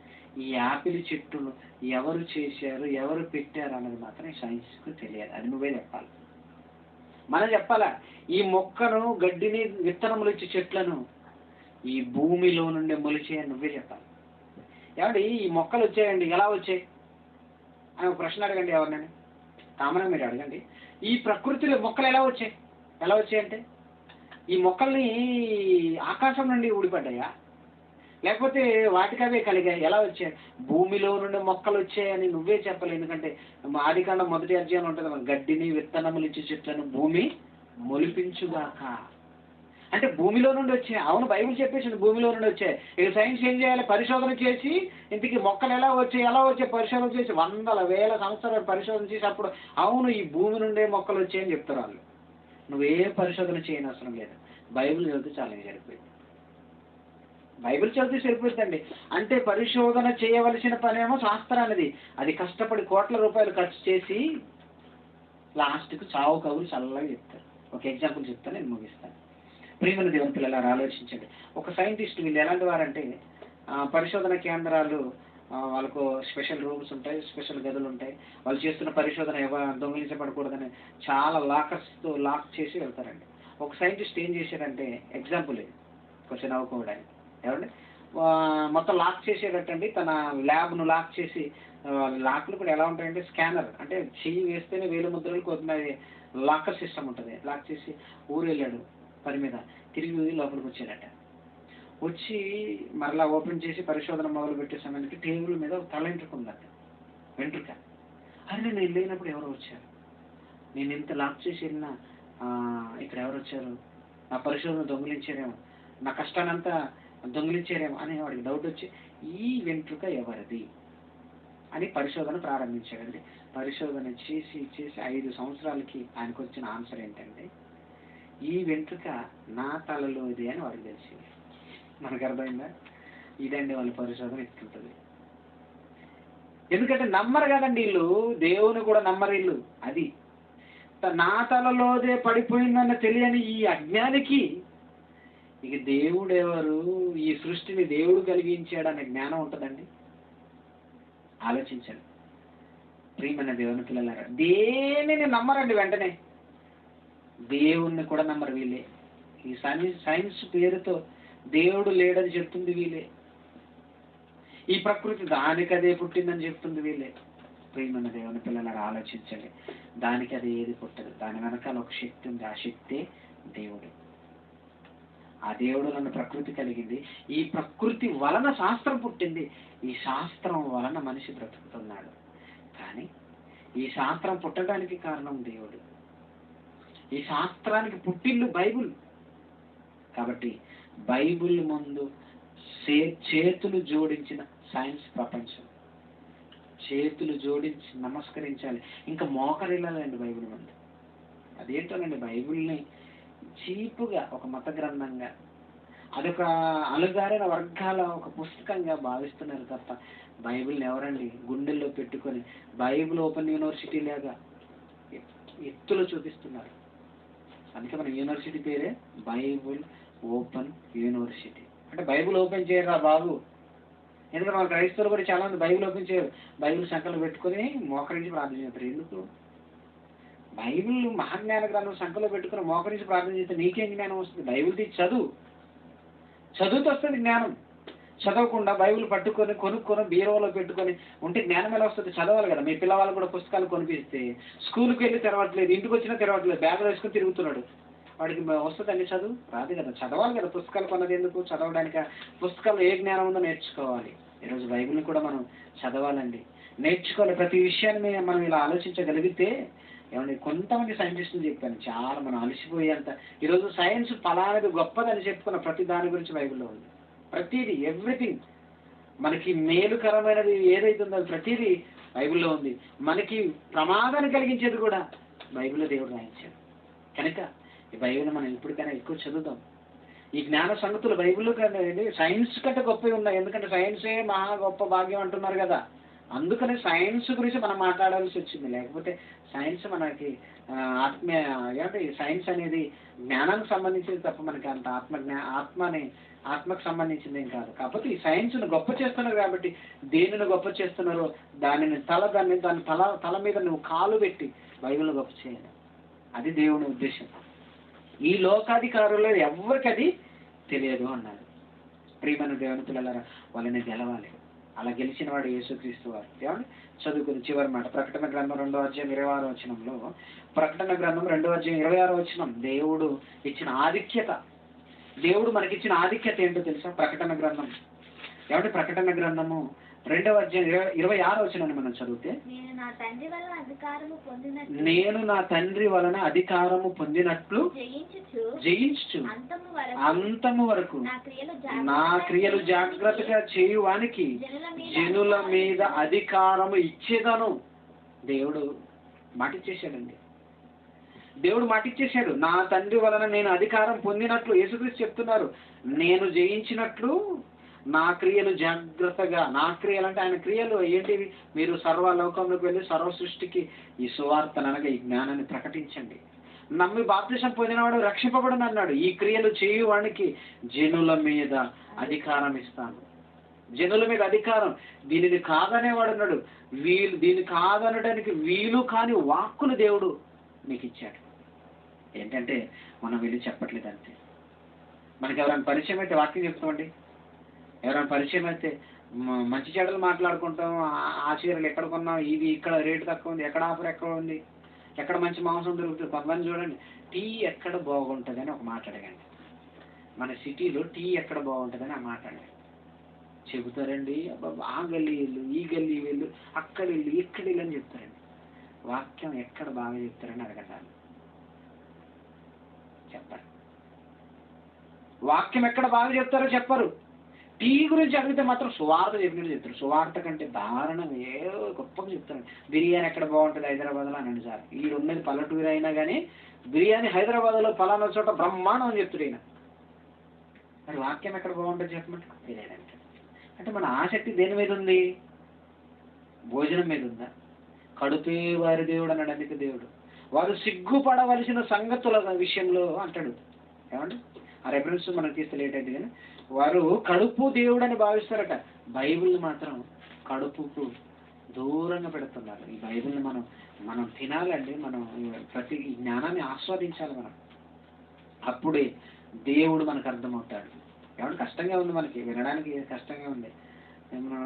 ఈ యాపిల్ చెట్టును ఎవరు చేశారు, ఎవరు పెట్టారు అన్నది మాత్రం సైన్స్కు తెలియదు. అది నువ్వే చెప్పాలి. మనం చెప్పాలా? ఈ మొక్కను, గడ్డిని, విత్తనములు ఇచ్చే చెట్లను ఈ భూమిలో నుండి మొలిచేయని నువ్వే చెప్పాలి. ఏమంటే ఈ మొక్కలు వచ్చాయండి, ఎలా వచ్చాయి అని ఒక ప్రశ్న అడగండి ఎవరినైనా. కామన్గా మీరు అడగండి, ఈ ప్రకృతిలో మొక్కలు ఎలా వచ్చాయంటే ఈ మొక్కల్ని ఆకాశం నుండి ఊడిపడ్డాయా, లేకపోతే వాటికవే కలిగాయి, ఎలా వచ్చాయి? భూమిలో నుండి మొక్కలు వచ్చాయని నువ్వే చెప్పాలి. ఎందుకంటే ఆదికాండం 1వ అధ్యాయంలో ఉంటుంది, గడ్డిని, విత్తనములు ఇచ్చే చెట్లను భూమి మొలిపించుగాక. అంటే భూమిలో నుండి వచ్చాయి. అవును, బైబిల్ చెప్పేసింది భూమిలో నుండి వచ్చాయి. ఇక సైన్స్ ఏం చేయాలి? పరిశోధన చేసి ఇంటికి మొక్కలు ఎలా వచ్చాయి పరిశోధన చేసి 100,000 సంవత్సరాలు పరిశోధన చేసి అప్పుడు అవును ఈ భూమి నుండే మొక్కలు వచ్చాయని చెప్తారు వాళ్ళు. నువ్వే పరిశోధన చేయని అవసరం లేదు, బైబిల్ చదివితే చాలా సరిపోయింది. బైబిల్ చదివితే సరిపోతుందండి. అంటే పరిశోధన చేయవలసిన పనేమో శాస్త్రానిది, అది కష్టపడి కోట్ల రూపాయలు ఖర్చు చేసి లాస్ట్కు చావు కబురు చల్లగా చెప్తారు. ఒక ఎగ్జాంపుల్ చెప్తాను, నేను ముగిస్తాను. ప్రియమైన దేవుని పిల్లలారా ఆలోచించండి. ఒక సైంటిస్ట్ వీళ్ళు ఎలాంటి వారంటే పరిశోధన కేంద్రాలు, వాళ్ళకు స్పెషల్ రూమ్స్ ఉంటాయి, స్పెషల్ గదులు ఉంటాయి. వాళ్ళు చేస్తున్న పరిశోధన దొంగిలించబడకూడదని చాలా లాక్ చేసి వెళ్తారండి. ఒక సైంటిస్ట్ ఏం చేశారంటే, ఎగ్జాంపుల్ ఇది కొంచెం నవ్వుకోవడానికి, ఏమంటే మొత్తం లాక్ చేసేటట్టండి. తన ల్యాబ్ను లాక్ చేసి, లాక్లు కూడా ఎలా ఉంటాయంటే స్కానర్, అంటే చెయ్యి వేస్తేనే వేలు ముద్రలు కొద్దిగా లాకర్ సిస్టమ్ ఉంటుంది. లాక్ చేసి ఊరు వెళ్ళాడు పని మీద, తిరిగి లోపలికి వచ్చాడట. వచ్చి మరలా ఓపెన్ చేసి పరిశోధన మొదలు పెట్టే సమయానికి టేబుల్ మీద తల వెంట్రుక. అరే నేను లేనప్పుడు ఎవరు వచ్చారు, నేను ఇంత లాక్ చేసి వెళ్ళినా ఇక్కడ ఎవరు వచ్చారు, నా పరిశోధన దొంగిలించారేమో, నా కష్టానంతా దొంగిలించారేమో అని వాడికి డౌట్ వచ్చి ఈ వెంట్రుక ఎవరిది అని పరిశోధన ప్రారంభించాడండి. పరిశోధన చేసి 5 సంవత్సరాలకి ఆయనకు వచ్చిన ఆన్సర్ ఏంటంటే, ఈ వెంట్రుక నా తలలోది అని వాడికి తెలిసింది. మనకు అర్థమైందా? ఇదండి వాళ్ళ పరిశోధన ఎత్తుంటుంది. ఎందుకంటే నమ్మరు కదండి వీళ్ళు, దేవుని కూడా నమ్మరు వీళ్ళు. అది నా తలలోదే పడిపోయిందన్న తెలియని ఈ అజ్ఞానికి ఇక దేవుడు ఎవరు, ఈ సృష్టిని దేవుడు కలిగించాడనే జ్ఞానం ఉంటుందండి? ఆలోచించండి ప్రియమైన దేవుని పిల్లలారా. దేనిని నమ్మరండి వెంటనే, దేవుణ్ణి కూడా నమ్మరు వీళ్ళే. ఈ సైన్స్ పేరుతో దేవుడు లేడని చెప్తుంది వీళ్ళే. ఈ ప్రకృతి దానికదే పుట్టిందని చెప్తుంది వీళ్ళే. ప్రియమైన దేవుని పిల్లలారా ఆలోచించండి. దానికి అది ఏది పుట్టదు. దాని వెనకాల ఒక శక్తి ఉంది. ఆ శక్తే దేవుడు. ఆ దేవుడు నన్ను ప్రకృతి కలిగింది. ఈ ప్రకృతి వలన శాస్త్రం పుట్టింది. ఈ శాస్త్రం వలన మనిషి బ్రతుకుతున్నాడు. కానీ ఈ శాస్త్రం పుట్టడానికి కారణం దేవుడు. ఈ శాస్త్రానికి పుట్టిల్లు బైబుల్. కాబట్టి బైబుల్ ముందు చేతులు జోడించిన సైన్స్ ప్రపంచం, చేతులు జోడించి నమస్కరించాలి, ఇంకా మోకరిల్లాలండి బైబిల్ ముందు. అదేంటోనండి, బైబిల్ని చీపుగా ఒక మత గ్రంథంగా, అదొక అలుగారిన వర్గాల ఒక పుస్తకంగా భావిస్తున్నారు తప్ప బైబిల్ని ఎవరండి గుండెల్లో పెట్టుకొని బైబిల్ ఓపెన్ యూనివర్సిటీ లాగా ఎత్తులో చూపిస్తున్నారు. అందుకే మన యూనివర్సిటీ పేరే బైబిల్ ఓపెన్ యూనివర్సిటీ. అంటే బైబిల్ ఓపెన్ చేయరా బాబు. ఎందుకంటే మన క్రైస్తవులు కూడా చాలా మంది బైబిల్ ఓపెన్ చేయరు. బైబిల్ సంకలు పెట్టుకొని మోకరించి ప్రార్థన చేస్తారు. ఎందుకు? బైబిల్ మహాజ్ఞాన గ్రంథం సంకలో పెట్టుకుని మోకరించి ప్రార్థన చేస్తే నీకేం జ్ఞానం వస్తుంది? బైబిల్ తీసి చదువుతూ వస్తుంది జ్ఞానం. చదవకుండా బైబిల్ పట్టుకొని కొనుక్కొని బీరోలో పెట్టుకొని ఉంటే జ్ఞానం ఎలా వస్తుంది? చదవాలి కదా. మీ పిల్లవాళ్ళు కూడా పుస్తకాలు కొనిపిస్తే స్కూల్కి వెళ్ళి తెరవట్లేదు, ఇంటికి వచ్చినా తెరవట్లేదు, బ్యాగులు వేసుకొని తిరుగుతున్నాడు. వాడికి వస్తుందండి చదువు? రాదు కదా. చదవాలి కదా. పుస్తకాలు కొన్నది ఎందుకు? చదవడానికి. పుస్తకాలు ఏ జ్ఞానం ఉందో నేర్చుకోవాలి. ఈరోజు బైబిల్ని కూడా మనం చదవాలండి, నేర్చుకోవాలి. ప్రతి విషయాన్ని మనం ఇలా ఆలోచించగలిగితే ఏమంటే కొంతమంది సైంటిస్టులు చెప్పాను చాలా మనం అలసిపోయేంత. ఈరోజు సైన్స్ ఫలానది గొప్పదని చెప్పుకున్న ప్రతి దాని గురించి బైబిల్లో ఉంది. ప్రతిదీ, ఎవ్రీథింగ్ మనకి మేలుకరమైనది ఏదైతే ఉందో ప్రతిదీ బైబిల్లో ఉంది. మనకి ప్రమాదాన్ని కలిగించేది కూడా బైబిల్లో దేవుడు రాయించాడు. కనుక ఈ బైబిల్ మనం ఇప్పటికైనా ఎక్కువ చదువుతాం. ఈ జ్ఞాన సంగతులు బైబిల్లో కంటే సైన్స్ కంటే గొప్పవి ఉన్నాయి. ఎందుకంటే సైన్సే మహా గొప్ప భాగ్యం అంటున్నారు కదా. అందుకని సైన్స్ గురించి మనం మాట్లాడాల్సి వచ్చింది. లేకపోతే సైన్స్ మనకి ఏమంటే సైన్స్ అనేది జ్ఞానానికి సంబంధించింది తప్ప మనకి అంత ఆత్మకు సంబంధించింది ఏం కాదు. కాకపోతే ఈ సైన్స్ను గొప్ప చేస్తున్నారు కాబట్టి దేనిని గొప్ప చేస్తున్నారో దాని తల మీద నువ్వు కాలు పెట్టి బైబిల్ గొప్ప చేయాలి. అది దేవుని ఉద్దేశం. ఈ లోకాధికారులు ఎవరికి అది తెలియదు అన్నారు. ప్రియమైన దేవుని పిల్లలారా, వాళ్ళని గెలవాలి. అలా గెలిచిన వాడు యేసుక్రీస్తు వారు. ఏమండి చదువుకుని చివరి మాట ప్రకటన గ్రంథం 2వ అధ్యాయం 26వ వచనంలో, ప్రకటన గ్రంథం 2వ అధ్యాయం 26వ వచనం, దేవుడు ఇచ్చిన ఆధిక్యత, దేవుడు మనకిచ్చిన ఆధిక్యత ఏంటో తెలుసా? ప్రకటన గ్రంథం. ఏమంటే ప్రకటన గ్రంథము 2వ అధ్యాయం 26వ వచనాన్ని మనం చదివితే, నేను నా తండ్రి వలన అధికారము పొందినట్లు జయించు అంతము వరకు నా క్రియలు జాగ్రత్తగా చేయువానికి జనుల మీద అధికారము ఇచ్చేదను. దేవుడు మాటిచ్చేశాడండి. దేవుడు మాటిచ్చేశాడు. నా తండ్రి వలన నేను అధికారం పొందినట్లు యేసుక్రీస్తు చెప్తున్నారు. నేను జయించినట్లు నా క్రియలు జాగ్రత్తగా, నా క్రియలు అంటే ఆయన క్రియలు ఏంటివి? మీరు సర్వలోకంలోకి వెళ్ళి సర్వ సృష్టికి ఈ సువార్తను అనగా ఈ జ్ఞానాన్ని ప్రకటించండి. నమ్మి బాప్తిసం పొందినవాడు రక్షింపబడను అన్నాడు. ఈ క్రియలు చేయువానికి జనుల మీద అధికారం ఇస్తాను. జనుల మీద అధికారం. దీనిని కాదనేవాడు అన్నాడు. దీన్ని కాదనడానికి వీలు కాని వాక్కును దేవుడు మీకు ఇచ్చాడు. ఏంటంటే మనం వెళ్ళి చెప్పట్లేదు అంతే. మనకి ఎవరైనా పరిచయం అయితే వాక్యం చెప్తామండి. ఎవరైనా పరిచయం అయితే మంచి చెడ్డలు మాట్లాడుకుంటాం. ఆ చీరలు ఎక్కడ కొన్నాం, ఇది ఇక్కడ రేటు తక్కువ ఉంది, ఎక్కడ ఆఫర్ ఎక్కడ ఉంది, ఎక్కడ మంచి మాంసం దొరుకుతుంది. కొంతమంది చూడండి, టీ ఎక్కడ బాగుంటుంది అని ఒక మాట అడగండి. మన సిటీలో టీ ఎక్కడ బాగుంటుందని ఆ మాట అడగండి. చెబుతారండి, ఆ గల్లీ వెళ్ళు, ఈ గల్లీ వెళ్ళు, అక్కడ వెళ్ళు, ఇక్కడ వెళ్ళు అని చెప్తారండి. వాక్యం ఎక్కడ బాగా చెప్తారని అడగండి. చెప్పరు. వాక్యం ఎక్కడ బాగా చెప్తారో చెప్పరు. టీ గురించి అడిగితే మాత్రం సువార్త చెప్పినట్టు చెప్తారు. సువార్త కంటే దారుణం ఏదో గొప్పగా చెప్తాను. బిర్యానీ ఎక్కడ బాగుంటుంది హైదరాబాద్లో అనండి సార్. ఈ ఉన్నది పల్లెటూరు అయినా కానీ బిర్యానీ హైదరాబాద్లో ఫలానా చోట బ్రహ్మాండం అని చెప్తాడు ఈయన. మరి వాక్యం ఎక్కడ బాగుంటుంది చెప్పమంటే బిర్యానీ అంటే మన ఆసక్తి దేని మీద ఉంది? భోజనం మీద ఉందా? కడుపే వారి దేవుడు అన్నాడు అందుకే దేవుడు. వారు సిగ్గుపడవలసిన సంగతుల విషయంలో అంటాడు. ఏమంటే ఆ రెఫరెన్స్ మనకు తీస్తే లేట్ అయితే కానీ వారు కడుపు దేవుడు అని భావిస్తారట. బైబిల్ మాత్రం కడుపుకు దూరంగా పెడుతున్నారు. ఈ బైబిల్ని మనం తినాలండి. మనం ప్రతి జ్ఞానాన్ని ఆస్వాదించాలి మనం. అప్పుడే దేవుడు మనకు అర్థమవుతాడు. ఏమంటే కష్టంగా ఉంది, మనకి వినడానికి కష్టంగా ఉంది.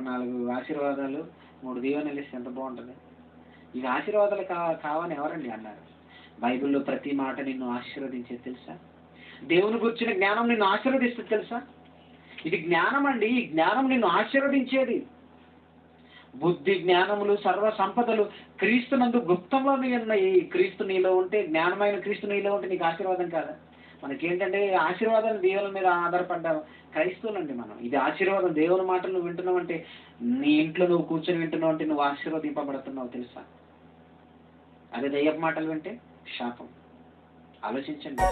4 ఆశీర్వాదాలు 3 దీవెనలు ఇస్తే ఎంత బాగుంటుంది. ఇవి ఆశీర్వాదాలు కావని ఎవరండి అన్నారు? బైబిల్లో ప్రతి మాట నిన్ను ఆశీర్వదించేది తెలుసా? దేవుని గురించిన జ్ఞానం నిన్ను ఆశీర్వదిస్తుంది తెలుసా? ఇది జ్ఞానం అండి. ఈ జ్ఞానం నిన్ను ఆశీర్వదించేది. బుద్ధి జ్ఞానములు సర్వ సంపదలు క్రీస్తునందు గుప్తంలోనే ఉన్నాయి. క్రీస్తు నీలో ఉంటే, జ్ఞానమైన క్రీస్తు నీలో ఉంటే నీకు ఆశీర్వాదం కాదా? మనకేంటంటే ఆశీర్వాదం దేవుని మీద ఆధారపడ్డ క్రైస్తవులండి మనం. ఇది ఆశీర్వాదం. దేవుని మాటలు నువ్వు వింటున్నావు అంటే, నీ ఇంట్లో నువ్వు కూర్చొని వింటున్నావు అంటే నువ్వు ఆశీర్వదింపబడుతున్నావు తెలుసా? అదే దయ్యపు మాటలు వింటే శాపం. ఆలోచించండి.